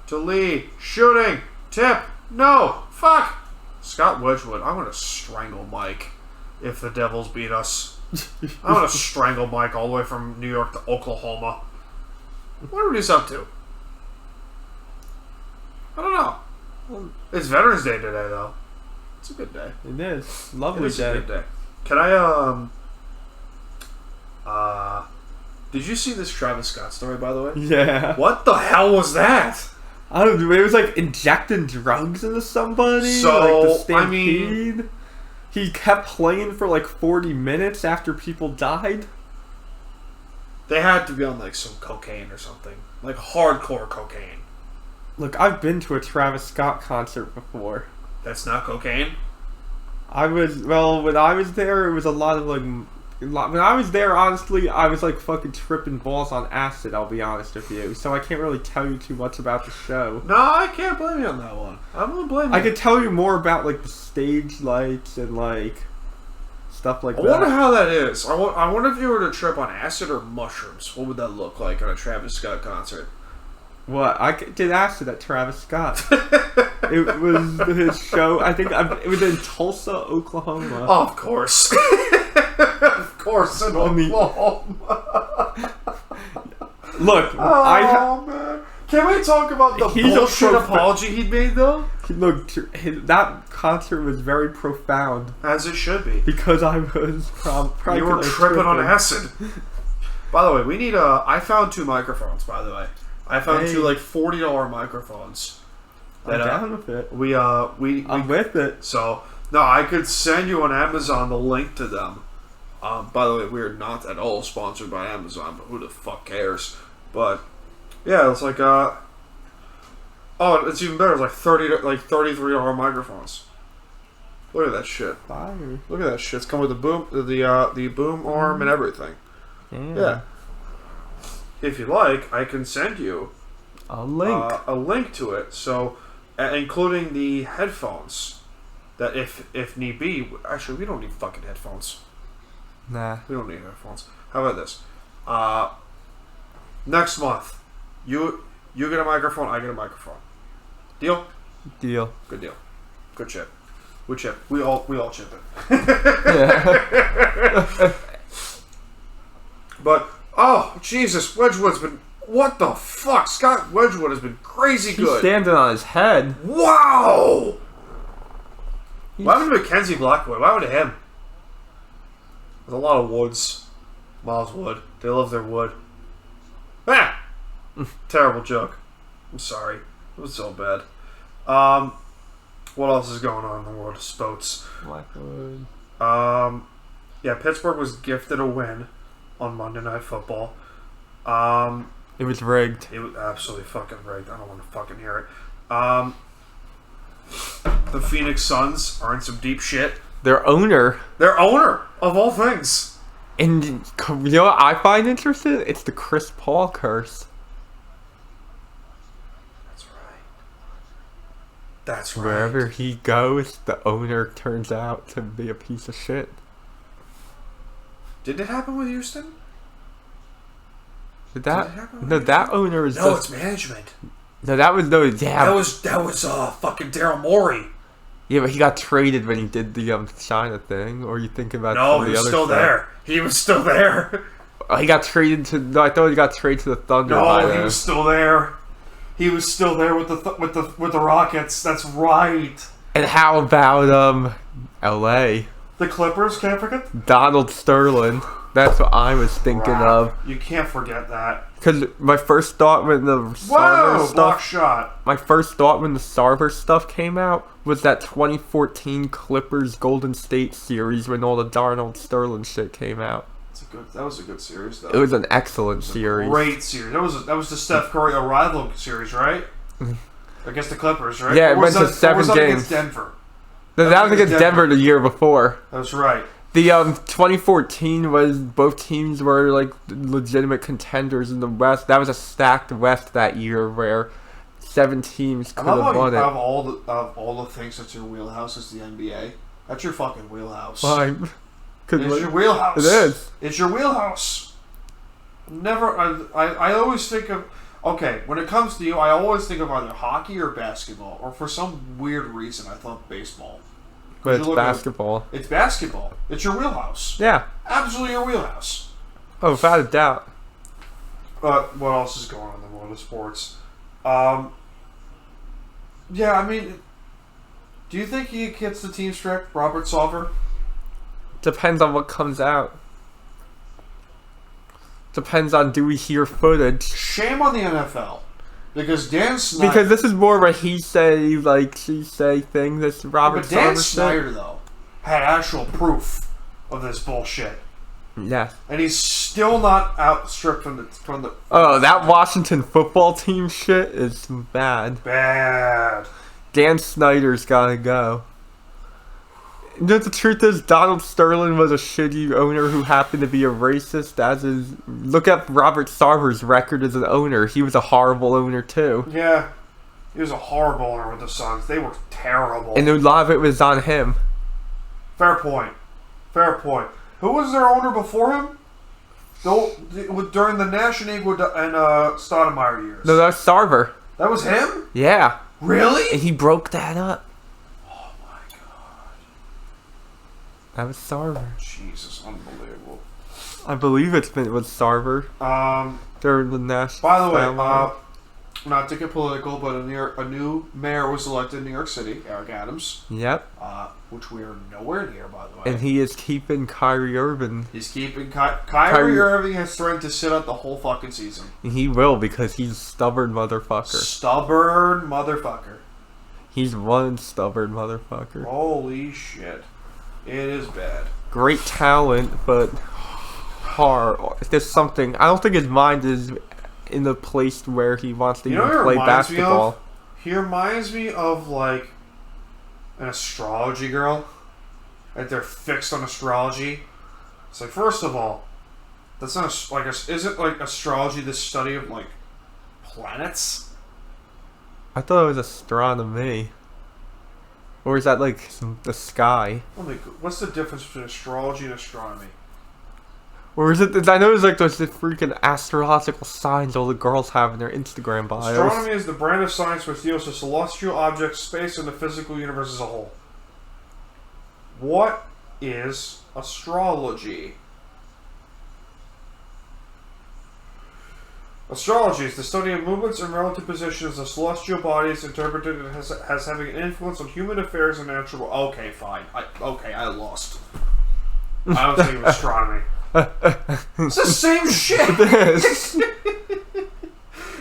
To Lee. Shooting. Tip. No. Fuck. Scott Wedgwood. I'm going to strangle Mike if the Devils beat us. I'm going to strangle Mike all the way from New York to Oklahoma. What are we up to? I don't know. It's Veterans Day today, though. It's a good day. It is. Lovely day. A good day. Can I, did you see this Travis Scott story, by the way? Yeah. What the hell was that? I don't know. It was like injecting drugs into somebody. So, like the Stampede. He kept playing for like 40 minutes after people died. They had to be on like some cocaine or something. Like hardcore cocaine. Look, I've been to a Travis Scott concert before. That's not cocaine? When I was there, it was a lot of when I was there, honestly, I was like fucking tripping balls on acid, I'll be honest with you. So I can't really tell you too much about the show. No, I can't blame you on that one. I'm gonna blame you. I could tell you more about like the stage lights and like stuff like that. I wonder how that is. I wonder if you were to trip on acid or mushrooms, what would that look like on a Travis Scott concert? What? I did acid at Travis Scott. It was his show. I think it was in Tulsa, Oklahoma. Oh, of course. Of course, in Oklahoma. Look, man. Can we talk about the bullshit apology he made, though? Look, that concert was very profound. As it should be. Because I was probably you were tripping on acid. By the way, we need I found 2 microphones, by the way. I found 2 like $40 microphones. I'm down with it. I'm with it. So, no, I could send you on Amazon the link to them. By the way, we are not at all sponsored by Amazon, but who the fuck cares? But yeah, it's like it's even better. It's like $33 microphones. Look at that shit. Fire. Look at that shit. It's come with the boom, the boom arm and everything. Yeah. If you like, I can send you a link to it. So, including the headphones. That if need be, actually we don't need fucking headphones. Nah, we don't need headphones. How about this? Next month, you get a microphone, I get a microphone. Deal? Deal. Good deal. Good chip. We chip. We all chip it. Yeah. But oh Jesus, Wedgwood's been what the fuck? Scott Wedgwood has been crazy good. He's standing on his head. Wow. Why would Mackenzie Blackwood? Why would him? There's a lot of Woods. Miles Wood. They love their wood. Ah! Terrible joke. I'm sorry. It was so bad. What else is going on in the world of sports? Blackwood. Yeah, Pittsburgh was gifted a win on Monday Night Football. It was rigged. It was absolutely fucking rigged. I don't want to fucking hear it. The Phoenix Suns are in some deep shit. Their owner, of all things. And you know what I find interesting? It's the Chris Paul curse. That's right. Wherever he goes, the owner turns out to be a piece of shit. Did it happen with Houston? That owner is. No, it's management. No, that was no. Yeah, that was fucking Daryl Morey. Yeah, but he got traded when he did the China thing. Or you thinking about no? He was still there. He was still there. Oh, he got traded to. No, I thought he got traded to the Thunder. No, he was still there. He was still there with the Rockets. That's right. And how about L.A. The Clippers? Can't forget Donald Sterling. That's what I was thinking of. You can't forget that. Because my first thought when the Sarver block shot. My first thought when the Sarver stuff came out was that 2014 Clippers Golden State series when all the Donald Sterling shit came out. That was a good series, though. It was an excellent series. Great series. That was the Steph Curry rival series, right? Against the Clippers, right? Yeah, it went to 7 games. Against Denver. That was against Denver the year before. That's right. The 2014 was both teams were like legitimate contenders in the West. That was a stacked West that year where 7 teams could have won it. Of all the things that's your wheelhouse is the NBA. That's your fucking wheelhouse. Fine. It's your wheelhouse. It is. It's your wheelhouse. Never. I always think of. Okay, when it comes to you, I always think of either hockey or basketball, or for some weird reason, I thought baseball. But it's basketball. It's basketball. It's your wheelhouse. Yeah. Absolutely your wheelhouse. Oh, without a doubt. But what else is going on in the world of sports? Yeah, I mean, do you think he gets the team strict, Robert Sawver? Depends on what comes out. Depends on do we hear footage. Shame on the NFL. Because Dan Snyder... Because this is more of a he say, like, she say thing, this Robert Sawver shit. But Dan Snyder, though, had actual proof of this bullshit. Yeah. And he's still not outstripped from the... Oh, that Washington football team shit is bad. Bad. Dan Snyder's gotta go. You know, the truth is, Donald Sterling was a shitty owner who happened to be a racist. Look at Robert Sarver's record as an owner. He was a horrible owner, too. Yeah. He was a horrible owner with the Suns. They were terrible. And a lot of it was on him. Fair point. Fair point. Who was their owner before him? During the Nash and Stoudemire years. No, that was Sarver. That was him? Yeah. Really? And he broke that up. Oh my god. That was Sarver. Jesus, unbelievable. I believe it was Sarver. During the Nash. By the way, not to get political, but a new mayor was elected in New York City, Eric Adams. Yep. Which we are nowhere near, by the way. And he is keeping Kyrie Irving. He's keeping Kyrie Irving has threatened to sit out the whole fucking season. And he will, because he's a stubborn motherfucker. Stubborn motherfucker. He's one stubborn motherfucker. Holy shit. It is bad. Great talent, but hard. There's something. I don't think his mind is in the place where he wants to even play basketball. He reminds me of like an astrology girl. Like they're fixed on astrology. It's like, first of all, That's not like isn't like astrology the study of like planets? I thought it was astronomy. Or is that like the sky? What's the difference between astrology and astronomy? Or is it? I know it's like those freaking astrological signs all the girls have in their Instagram bios. Astronomy is the brand of science which deals with celestial objects, space, and the physical universe as a whole. What is astrology? Astrology is the study of movements and relative positions of celestial bodies interpreted as having an influence on human affairs and natural... Okay, fine. I lost. I was thinking of astronomy. It's the same shit!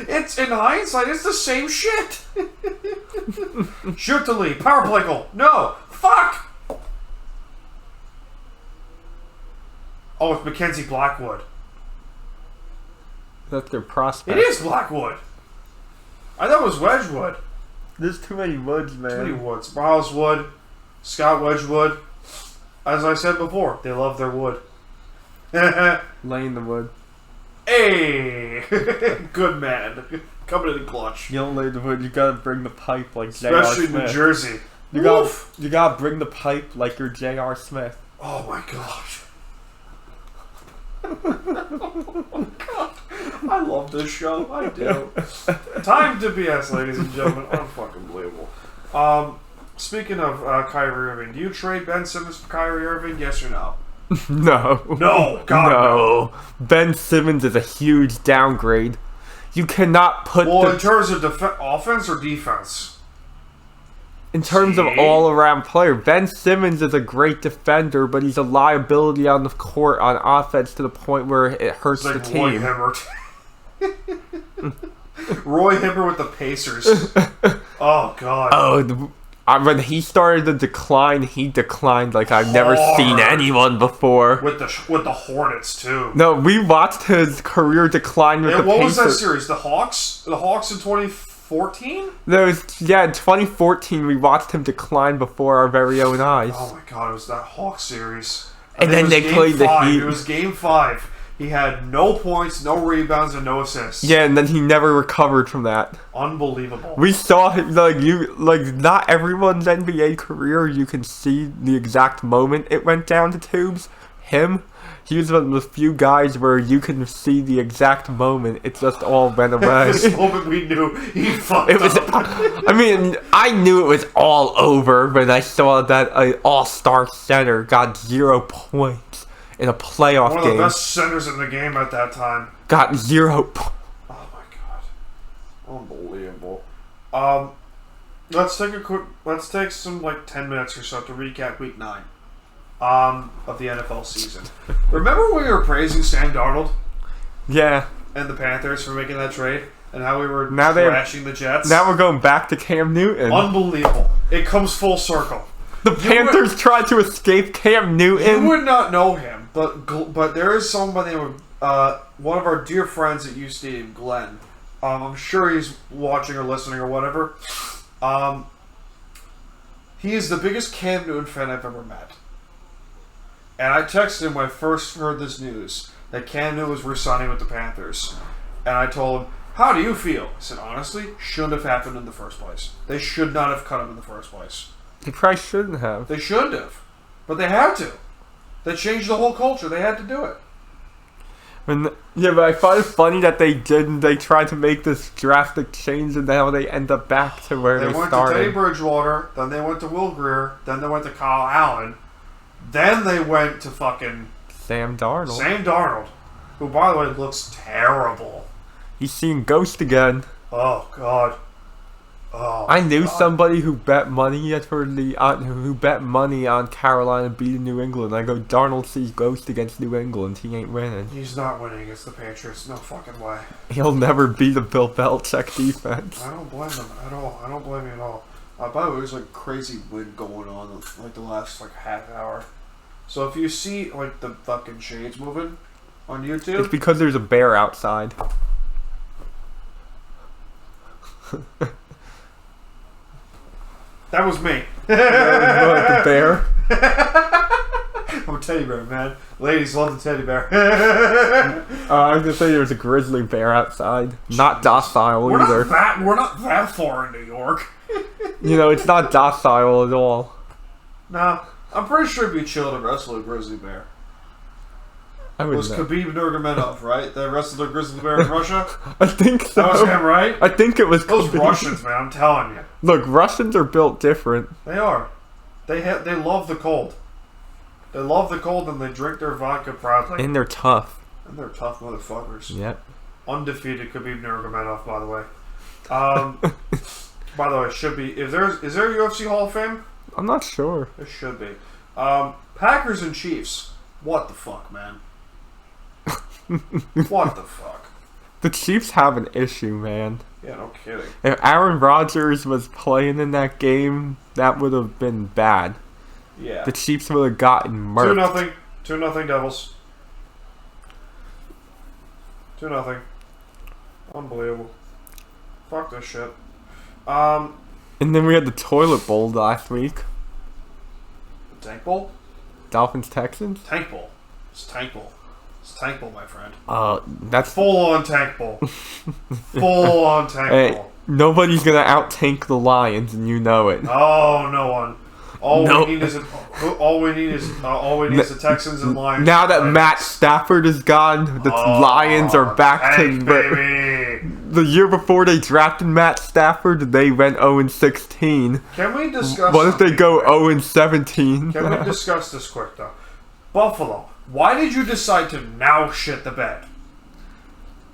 It's, in hindsight, it's the same shit! Shoot to lead. Power play goal. No! Fuck! Oh, it's Mackenzie Blackwood. That's their prospect. It is Blackwood. I thought it was Wedgwood. There's too many woods, man. Too many woods. Miles Wood, Scott Wedgwood. As I said before, they love their wood. Laying the wood. Hey! Good man. Coming in clutch. You don't lay the wood, you gotta bring the pipe like J.R. Especially Smith. New Jersey. You gotta bring the pipe like you're J.R. Smith. Oh my gosh. Oh god. I love this show. I do. Time to BS, ladies and gentlemen. Unfucking believable. Speaking of Kyrie Irving, do you trade Ben Simmons for Kyrie Irving? Yes or no? No. No. God, no. Ben Simmons is a huge downgrade. You cannot put in terms of offense or defense? In terms of all-around player, Ben Simmons is a great defender, but he's a liability on the court on offense to the point where it hurts the team. Roy Hibbert. Roy Hibbert with the Pacers. Oh, God. Oh, when he started to decline, he declined like I've never seen anyone before. With the Hornets, too. No, we watched his career decline with the Pacers. What was that series? The Hawks? The Hawks in 2014? In 2014 we watched him decline before our very own eyes. Oh my god, it was that Hawks series. And then they played the Heat. It was game 5. He had no points, no rebounds, and no assists. Yeah, and then he never recovered from that. Unbelievable. We saw him, not everyone's NBA career, you can see the exact moment it went down to tubes. Him, he was one of the few guys where you can see the exact moment it just all went away. This moment we knew he fucked up. I mean, I knew it was all over when I saw that an all-star center got 0 points in a playoff game. One of the best centers in the game at that time. Got 0 points. Oh my god. Unbelievable. Let's take some 10 minutes or so to recap week 9. Of the NFL season. Remember when we were praising Sam Darnold? Yeah. And the Panthers for making that trade? And how we were trashing the Jets? Now we're going back to Cam Newton. Unbelievable. It comes full circle. The Panthers tried to escape Cam Newton. You would not know him, but there is somebody, one of our dear friends at U Stadium, Glenn. I'm sure he's watching or listening or whatever. He is the biggest Cam Newton fan I've ever met. And I texted him when I first heard this news that Cam Newton was re-signing with the Panthers. And I told him, how do you feel? I said, honestly, shouldn't have happened in the first place. They should not have cut him in the first place. They probably shouldn't have. They shouldn't have. But they had to. They changed the whole culture. They had to do it. But I find it funny that they didn't. They tried to make this drastic change and now they end up back to where they started. They went to Teddy Bridgewater, then they went to Will Greer, then they went to Kyle Allen. Then they went to fucking Sam Darnold. Who, by the way, looks terrible. He's seeing Ghost again. Oh, God. Oh, I knew somebody who bet money on Carolina beating New England. I go, Darnold sees Ghost against New England. He ain't winning. He's not winning against the Patriots. No fucking way. He'll never beat a Bill Belichick defense. I don't blame him at all. I don't blame him at all. By the way, there's crazy wind going on the last half hour. So if you see the fucking shades moving on YouTube, it's because there's a bear outside. That was me. The bear? I'm a teddy bear, man. Ladies love the teddy bear. I was gonna say there's a grizzly bear outside. Not docile either. We're not that far in New York. You know, it's not docile at all. Nah, I'm pretty sure it'd be chill to wrestle a grizzly bear. I It would was know. Khabib Nurmagomedov, right? That wrestled a grizzly bear in Russia? I think so. That was him, right? I think it was Those Khabib. Russians, man, I'm telling you. Look, Russians are built different. They are. They love the cold. They love the cold and they drink their vodka proudly. And they're tough. And they're tough motherfuckers. Yep. Undefeated Khabib Nurmagomedov, by the way. By the way, should be. Is there a UFC Hall of Fame? I'm not sure. There should be. Packers and Chiefs. What the fuck, man? What the fuck? The Chiefs have an issue, man. Yeah, no kidding. If Aaron Rodgers was playing in that game, that would have been bad. Yeah. The Chiefs would have gotten murked. 2-0 Devils. 2-0. Unbelievable. Fuck this shit. And then we had the toilet bowl last week. Tank Bowl? Dolphins Texans. Tank Bowl. It's Tank Bowl. It's Tank Bowl, my friend. That's Full on Tank Bowl. Full on Tank Hey, Bowl. nobody's gonna out tank the Lions, and you know it. Oh, no one. All No. we need is the Texans and Lions. Now that Matt Stafford is gone, the Lions are back Tank, to baby. the year before they drafted Matt Stafford. They went 0-16. Can we discuss? What if they something go quick? 0-17? Can we discuss this quick though? Buffalo. Why did you decide to now shit the bed?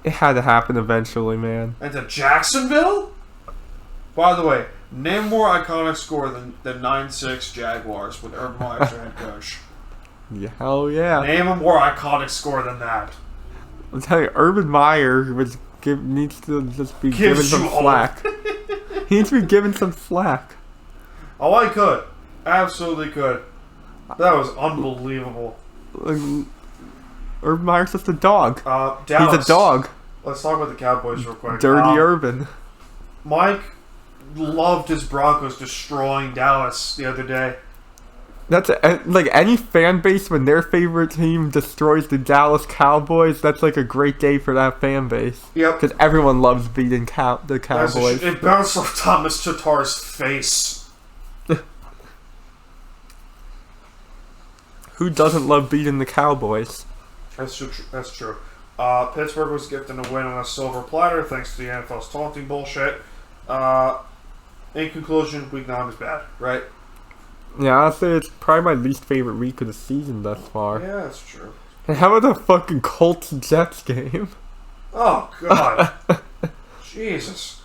It had to happen eventually, man. And to Jacksonville? By the way, name more iconic score than 9-6 Jaguars with Urban Meyer as head coach. Yeah, hell yeah. Name a more iconic score than that. I'm telling you, Urban Meyer needs to just be given Gives some you hope. slack. He needs to be given some slack. Oh, I could. Absolutely could. That was unbelievable. Like, Urban Meyer's just a dog. Dallas. He's a dog. Let's talk about the Cowboys real quick. Dirty Urban. Mike loved his Broncos destroying Dallas the other day. That's like any fan base when their favorite team destroys the Dallas Cowboys. That's like a great day for that fan base. Yep. Because everyone loves beating the Cowboys. It bounced off Thomas Tatar's face. Who doesn't love beating the Cowboys? That's true. That's true. Pittsburgh was gifted a win on a silver platter thanks to the NFL's taunting bullshit. In conclusion, week 9 is bad, right? Yeah, I'll say it's probably my least favorite week of the season thus far. Yeah, that's true. And how about the fucking Colts Jets game? Oh, God. Jesus.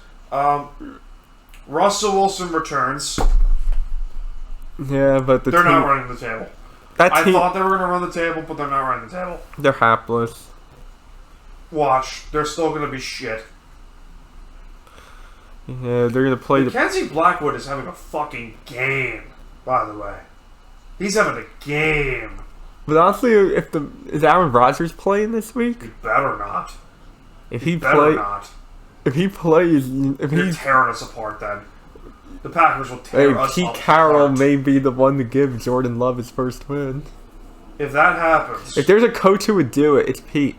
Russell Wilson returns. Yeah, but They're not running the table. I team, thought they were going to run the table, but they're not running the table. they're hapless. Watch. They're still going to be shit. Yeah, they're gonna play Mackenzie Blackwood is having a fucking game, by the way. He's having a game. But honestly, is Aaron Rodgers playing this week? He better not. If He he better play, not. if he plays, if They're he's tearing us apart then. The Packers will tear us Pete apart. Carroll may be the one to give Jordan Love his first win. If that happens, If there's a coach who would do it, it's Pete.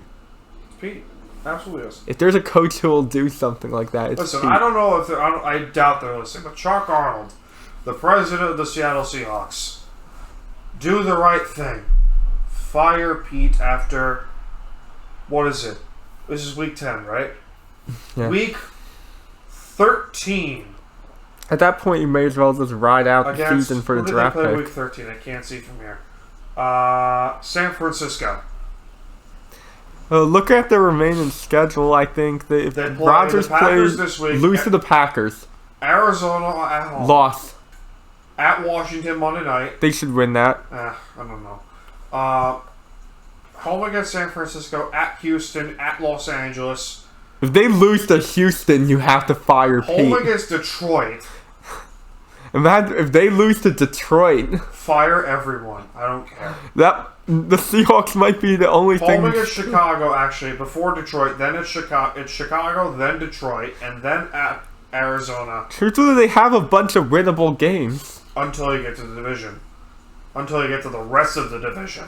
Pete absolutely is. If there's a coach who will do something like that, it's Listen, Pete. I don't know if I doubt they're listening, but Chuck Arnold, the president of the Seattle Seahawks, do the right thing. Fire Pete after, what is it? This is week 10, right? Yeah. Week 13. At that point, you may as well just ride out the season for the who did draft they play pick. week 13? I can't see from here. San Francisco. Look at the remaining schedule. I think that if They play Rodgers the Packers plays, this week. lose to the Packers, Arizona at home. loss. At Washington Monday night. They should win that. I don't know. Home against San Francisco, at Houston, at Los Angeles. If they lose to Houston, you have to fire Home Pete. against Detroit. Imagine if they lose to Detroit. Fire everyone. I don't care. The Seahawks might be the only Home thing. against Chicago, actually, before Detroit, then it's Chicago, then Detroit, and then at Arizona Truthfully, they have a bunch of winnable games. until you get to the division. until you get to the rest of the division.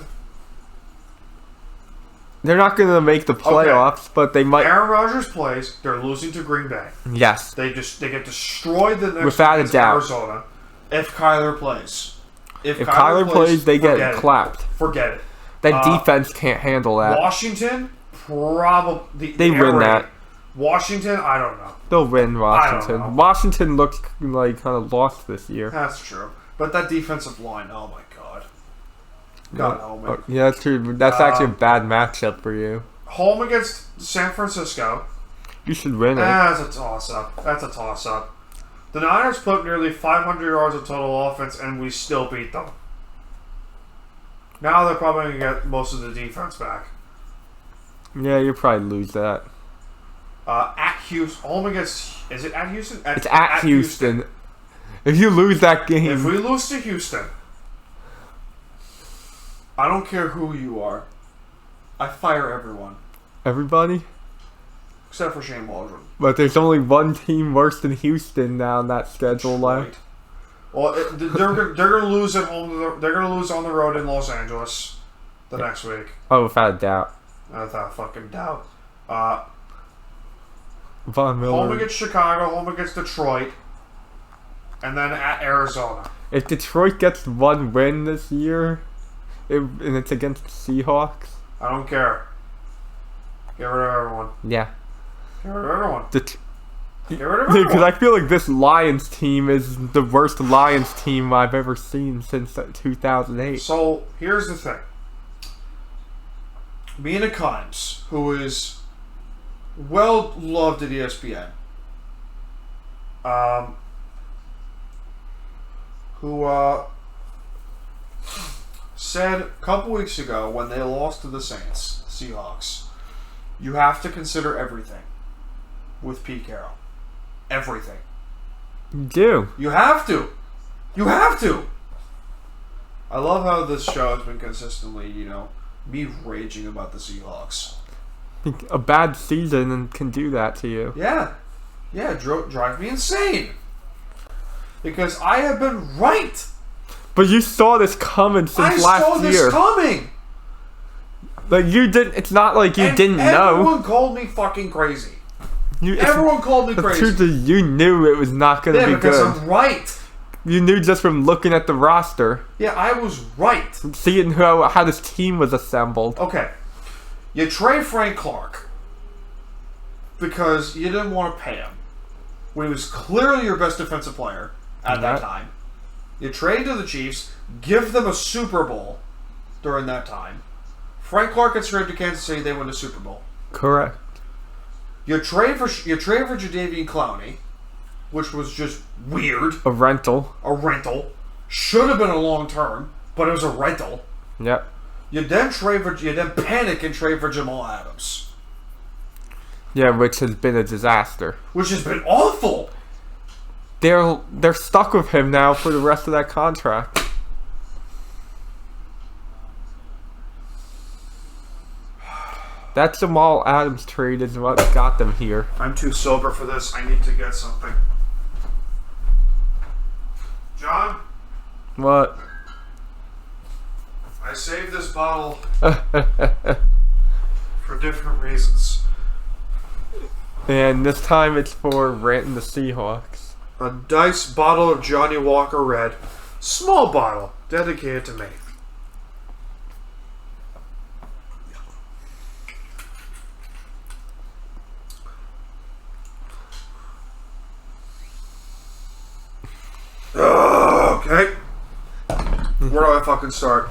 They're not going to make the playoffs, but they might. Aaron Rodgers plays. They're losing to Green Bay. Yes. They get destroyed the next Without a against doubt. Arizona. If Kyler plays. If Kyler plays, they get clapped. Forget it. That defense can't handle that. Washington, probably. They win that. Washington, I don't know. They'll win I Washington. don't know. Washington looks like kind of lost this year. That's true. But that defensive line, oh my God. God help me. Oh, yeah, that's true. That's actually a bad matchup for you. Home against San Francisco. You should win it. That's a toss-up. That's a toss-up. The Niners put nearly 500 yards of total offense, and we still beat them. Now they're probably going to get most of the defense back. Yeah, you'll probably lose that. At Houston. Home against... Is it at Houston? It's at Houston. If you lose that game... If we lose to Houston, I don't care who you are. I fire everyone. Everybody? Except for Shane Waldron. But there's only one team worse than Houston now in that schedule left. Well, they're gonna lose at home. They're gonna lose on the road in Los Angeles the next week. Oh, without a doubt. Without fucking doubt. Von Miller. Home against Chicago. Home against Detroit. And then at Arizona. If Detroit gets one win this year, and it's against the Seahawks. I don't care. Get rid of everyone. Yeah. Get rid of everyone. Get rid of Because everyone. I feel like this Lions team is the worst Lions team I've ever seen since 2008. So, here's the thing. Mina Kimes, who is well loved at ESPN, who said a couple weeks ago when they lost to the Saints, Seahawks, you have to consider everything with Pete Carroll. Everything. You do. You have to. You have to. I love how this show has been consistently, me raging about the Seahawks. A bad season can do that to you. Yeah. Yeah, drive me insane. Because I have been right. But you saw this coming since last I saw this year. coming. Like you didn't. It's not like you didn't know. Everyone called me fucking crazy. You, Everyone called me the crazy. truth is, you knew it was not going to be because good. I'm right. You knew just from looking at the roster. Yeah, I was right. Seeing how this team was assembled. Okay. You trade Frank Clark because you didn't want to pay him when he was clearly your best defensive player at that time. You trade to the Chiefs, give them a Super Bowl during that time. Frank Clark gets traded to Kansas City, they win the Super Bowl. Correct. You trade for Jadeveon Clowney, which was just weird. A rental. A rental. Should have been a long term, but it was a rental. Yep. You then panic and trade for Jamal Adams. Yeah, which has been a disaster. Which has been awful. They're stuck with him now for the rest of that contract. That Jamal Adams trade is what got them here. I'm too sober for this. I need to get something. John? What? I saved this bottle for different reasons. And this time it's for ranting the Seahawks. A nice bottle of Johnny Walker Red. Small bottle, dedicated to me. Okay. Where do I fucking start?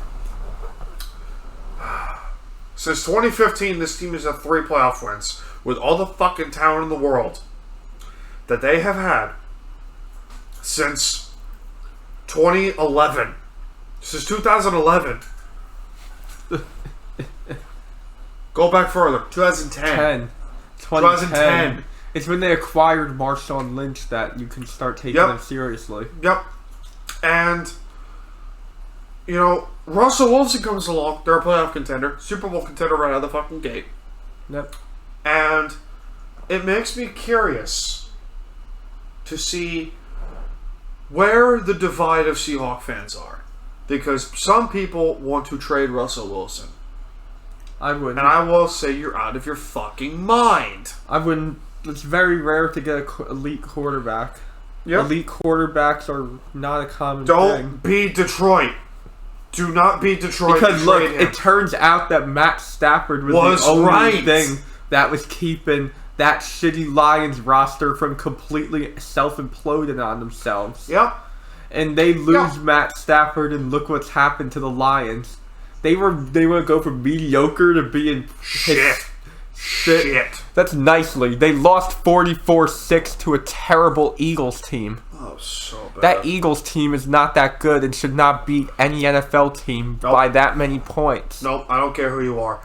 Since 2015, this team has had 3 playoff wins with all the fucking talent in the world that they have had since 2011. Since 2011. Go back further. 2010. 2010. It's when they acquired Marshawn Lynch that you can start taking them seriously. Yep. And, Russell Wilson comes along. They're a playoff contender. Super Bowl contender right out of the fucking gate. Yep. And it makes me curious to see where the divide of Seahawk fans are. Because some people want to trade Russell Wilson. I wouldn't. And I will say you're out of your fucking mind. I wouldn't. It's very rare to get an elite quarterback. Yep. Elite quarterbacks are not a common Don't thing. be Detroit. Do not be Detroit. Because look, Trade him. it turns out that Matt Stafford was the only thing that was keeping that shitty Lions roster from completely self-imploding on themselves. Yep. And they lose Matt Stafford, and look what's happened to the Lions. They want to go from mediocre to being Shit. That's nicely. They lost 44-6 to a terrible Eagles team. Oh, so bad. That Eagles team is not that good and should not beat any NFL team by that many points. Nope, I don't care who you are.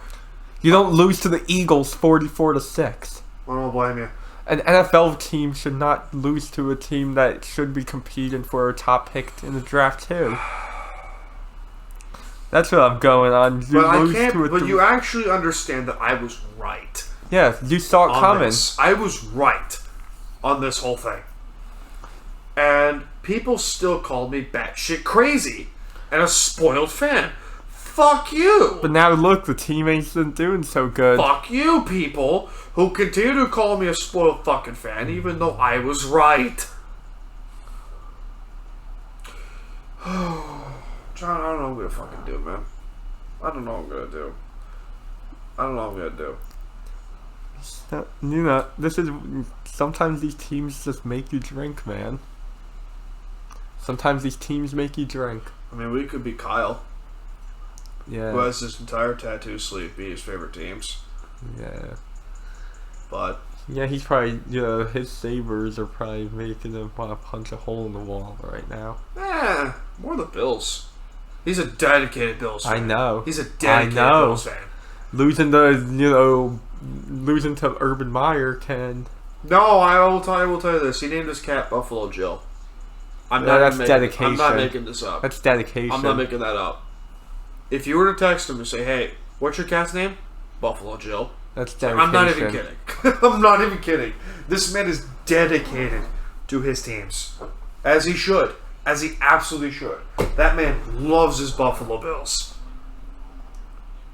You don't lose to the Eagles 44-6. I don't blame you. An NFL team should not lose to a team that should be competing for a top pick in the draft too. That's what I'm going on. But I can't. But you actually understand that I was right. Yeah, you saw it coming. This. I was right on this whole thing, and people still call me batshit crazy and a spoiled fan. Fuck you. But now look, the team ain't doing so good. Fuck you, people who continue to call me a spoiled fucking fan, even though I was right. John, I don't know what I'm gonna fucking do, man. I don't know what I'm gonna do. I don't know what I'm gonna do. You know, this is... Sometimes these teams just make you drink, man. Sometimes these teams make you drink. I mean, we could be Kyle. Yeah. Who has his entire tattoo sleeve be his favorite teams. Yeah. But... Yeah, he's probably... You know, his Sabres are probably making him want to punch a hole in the wall right now. More the Bills. He's a dedicated Bills fan. I know. He's a dedicated Bills fan. Losing to Urban Meyer can... No, I will tell you this. He named his cat Buffalo Jill. That's dedication. I'm not making this up. That's dedication. I'm not making that up. If you were to text him and say, hey, what's your cat's name? Buffalo Jill. That's dedication. I'm not even kidding. I'm not even kidding. This man is dedicated to his teams. As he should. As he absolutely should. That man loves his Buffalo Bills.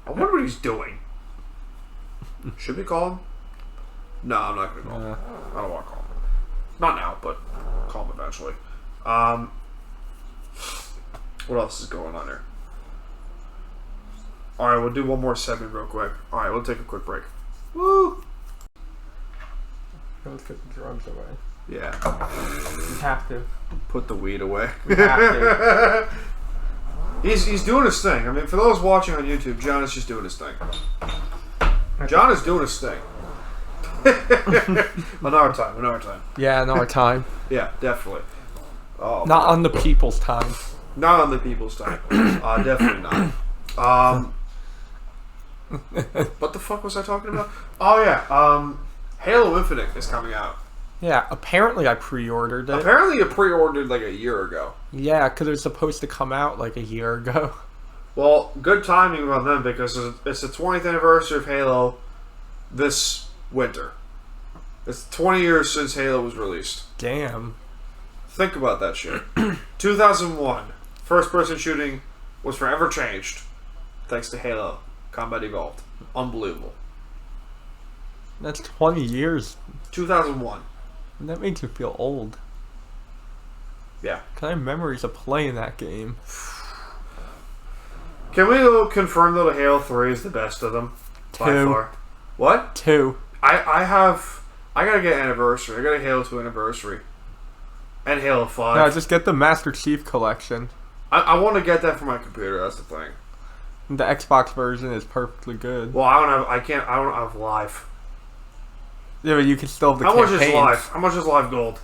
I wonder what he's doing. Should we call him? No, I'm not going to call him. I don't want to call him. Not now, but call him eventually. What else is going on here? Alright, we'll do one more segment real quick. Alright, we'll take a quick break. Woo! Let's get the drugs away. Yeah. We have to. Put the weed away. We have to. He's doing his thing. I mean, for those watching on YouTube, John is just doing his thing. John is doing his thing. Another time. Yeah, another time. Yeah, definitely. Oh, Not on the people's time. not on the people's time. Definitely not. What the fuck was I talking about? Oh yeah, Halo Infinite is coming out. Yeah, apparently I pre-ordered it. Apparently, it pre-ordered like a year ago. Yeah, because it was supposed to come out like a year ago. Well, good timing on them because it's the 20th anniversary of Halo this winter. It's 20 years since Halo was released. Damn. Think about that shit. 2001, first-person shooting was forever changed thanks to Halo Combat Evolved. Unbelievable. That's 20 years. 2001. That makes me feel old. Yeah. Cause I have memories of playing that game. Can we confirm that Halo 3 is the best of them? By 2. far. What? 2. I gotta get Anniversary. I got a Halo 2 Anniversary. And Halo 5. No, just get the Master Chief Collection. I want to get that for my computer, that's the thing. The Xbox version is perfectly good. Well, I don't have Live. Yeah, but you can still have the How much is campaigns. Live? How much is Live Gold?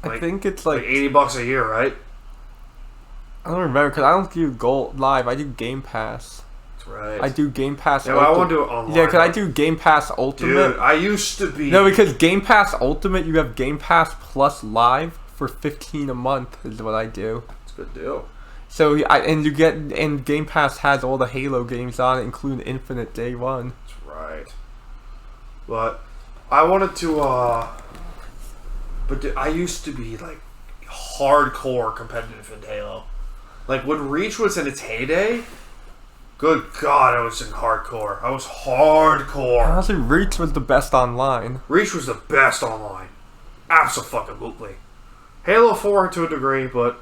I think it's like $80 a year, right? I don't remember because I don't do Gold Live. I do Game Pass. That's right. I do Game Pass. Yeah, but I want to do it online. Yeah, because I do Game Pass Ultimate. Dude, I used to be. No, because Game Pass Ultimate, you have Game Pass plus Live for $15 a month is what I do. It's a good deal. So and Game Pass has all the Halo games on it, including Infinite Day 1. That's right. But I wanted to. But I used to be like hardcore competitive in Halo. Like, when Reach was in its heyday, good God, I was in hardcore. I was hardcore. Honestly, Reach was the best online. Reach was the best online. Absolutely. Halo 4 to a degree, but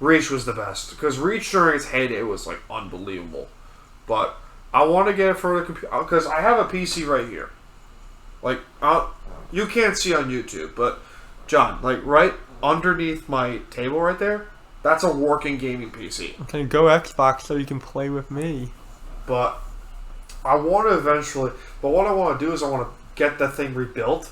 Reach was the best. Because Reach during its heyday was, like, unbelievable. But I want to get it for the computer. Because I have a PC right here. Like, you can't see on YouTube, but, John, like, right underneath my table right there, that's a working gaming PC. Okay, go Xbox so you can play with me. But I want to eventually... But what I want to do is I want to get that thing rebuilt.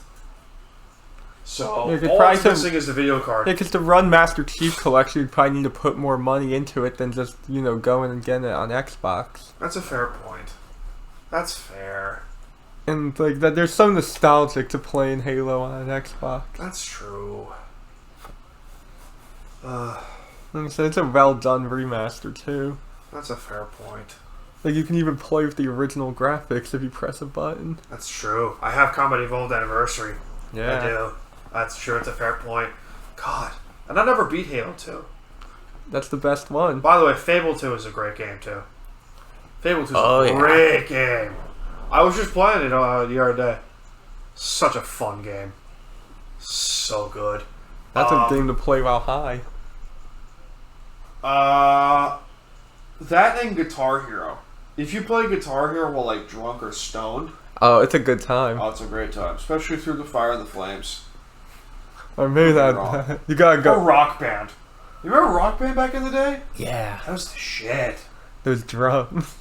So, all it's missing is the video card. Yeah, because to run Master Chief Collection, you'd probably need to put more money into it than just, going and getting it on Xbox. That's a fair point. That's fair. And, like, that there's so nostalgic to playing Halo on an Xbox. That's true. Like I said, it's a well-done remaster, too. That's a fair point. Like, you can even play with the original graphics if you press a button. That's true. I have Combat Evolved Anniversary. Yeah. I do. That's true. It's a fair point. God. And I never beat Halo 2. That's the best one. By the way, Fable 2 is a great game, too. Fable 2 is a great game. I was just playing it the other day. Such a fun game. So good. That's a game to play while high. That and Guitar Hero. If you play Guitar Hero while, like, drunk or stoned... Oh, it's a good time. Oh, it's a great time. Especially through the fire and the flames. Or maybe that... You gotta go... Or Rock Band. You remember Rock Band back in the day? Yeah. That was the shit. Those drums.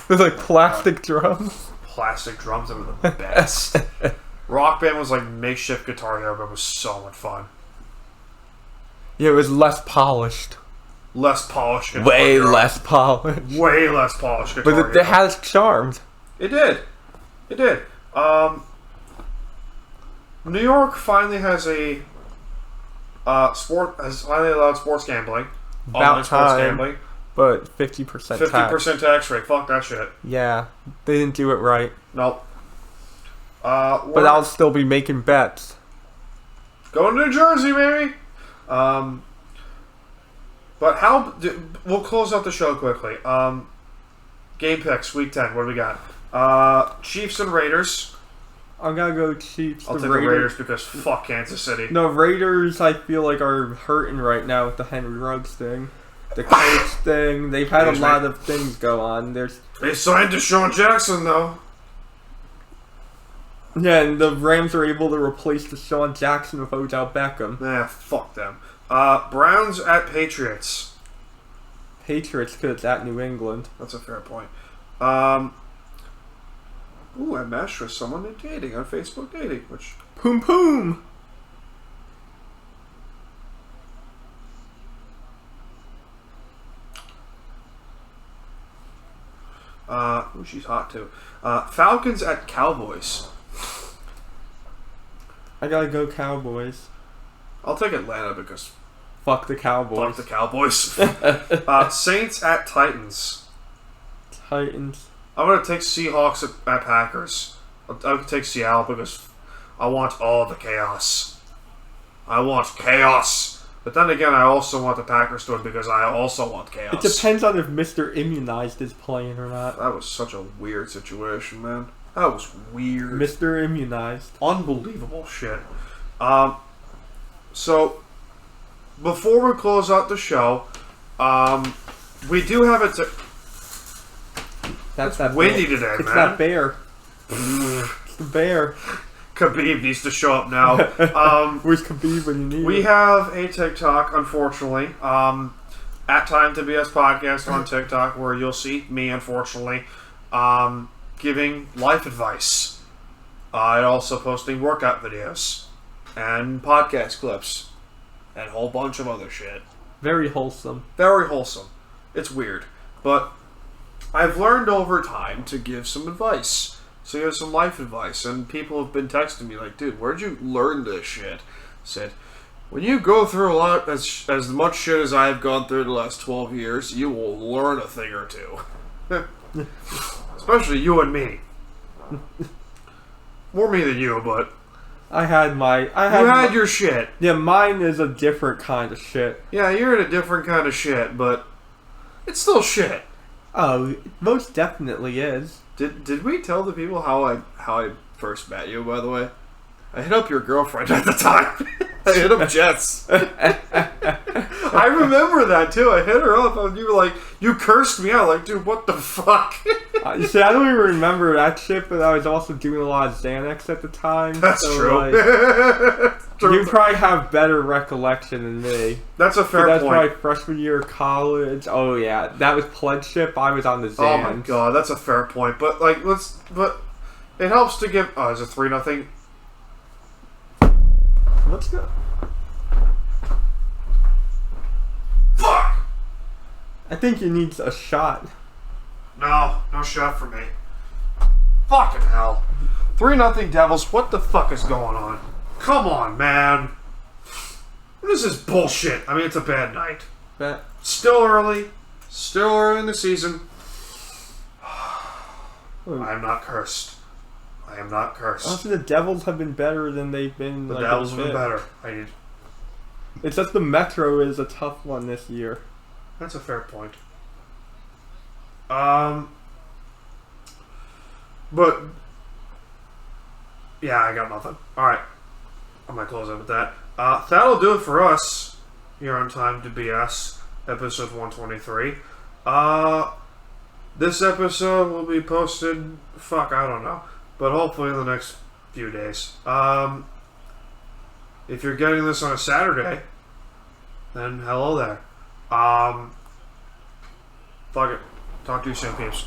Those, like, plastic drums. Plastic drums that were the best. Rock Band was like makeshift Guitar Hero, but it was so much fun. Yeah, it was less polished. Less polished Guitar Way Hero. less polished. Way less polished Guitar Hero. But it had its charms. It did. It did. New York finally has a has finally allowed sports gambling. About sports time. Gambling. But 50% tax. 50% tax rate. Fuck that shit. Yeah, they didn't do it right. Nope. But I'll still be making bets. Going to New Jersey, baby. But we'll close out the show quickly. Game picks, week 10. What do we got? Chiefs and Raiders. I'm gonna go Chiefs. I'll take the Raiders because fuck Kansas City. No, Raiders I feel like are hurting right now with the Henry Ruggs thing. The coach thing. They've had a lot of things go on. They signed Deshaun Jackson, though. Yeah, and the Rams are able to replace Deshaun Jackson with Odell Beckham. Nah, fuck them. Browns at Patriots. Patriots, because it's at New England. That's a fair point. Ooh, I matched with someone in dating on Facebook Dating, which... Poom poom! Ooh, she's hot, too. Falcons at Cowboys. I gotta go Cowboys. I'll take Atlanta because... Fuck the Cowboys. Fuck the Cowboys. Saints at Titans. Titans. I'm going to take Seahawks at Packers. I'm going to take Seattle because I want all the chaos. I want chaos. But then again, I also want the Packers to win because I also want chaos. It depends on if Mr. Immunized is playing or not. That was such a weird situation, man. That was weird. Mr. Immunized. Unbelievable shit. So, before we close out the show, we do have it to... That's windy bear. today, it's man. That bear. It's the bear. Khabib needs to show up now. Where's Khabib when you need We him? have a TikTok, unfortunately. At Time to BS Podcast on TikTok, where you'll see me, unfortunately, giving life advice. And also posting workout videos. And podcast clips. And a whole bunch of other shit. Very wholesome. Very wholesome. It's weird. But I've learned over time to give some advice. So give some life advice. And people have been texting me like, dude, where'd you learn this shit? I said, when you go through a lot, as much shit as I've gone through the last 12 years, you will learn a thing or two. Especially you and me. More me than you, but I had You had your shit. Yeah, mine is a different kind of shit. Yeah, you're in a different kind of shit, but it's still shit. Oh, it most definitely is. Did we tell the people how I first met you, by the way? I hit up your girlfriend at the time. I hit up Jess. I remember that too. I hit her up and you were like, you cursed me out. Like, dude, what the fuck? You see, I don't even remember that shit, but I was also doing a lot of Xanax at the time. That's so, true. You probably have better recollection than me. That's a fair that's point. That's probably freshman year of college. Oh yeah, that was pledgeship. I was on the Xans. Oh my god, that's a fair point. But like, but it helps to give. Oh, is it 3-0? Let's go. Fuck! I think he needs a shot. No shot for me. Fucking hell. 3-0 Devils, what the fuck is going on? Come on, man. This is bullshit. I mean, it's a bad night. Still early in the season. I am not cursed. Also, the Devils have been better than they've been. The Devils have been better. It's just the Metro is a tough one this year. That's a fair point. But yeah, I got nothing. Alright. I'm gonna close up with that. That'll do it for us here on Time to BS, episode 123. This episode will be posted, I don't know, but hopefully in the next few days. If you're getting this on a Saturday, then hello there. Fuck it. Talk to you soon, peeps.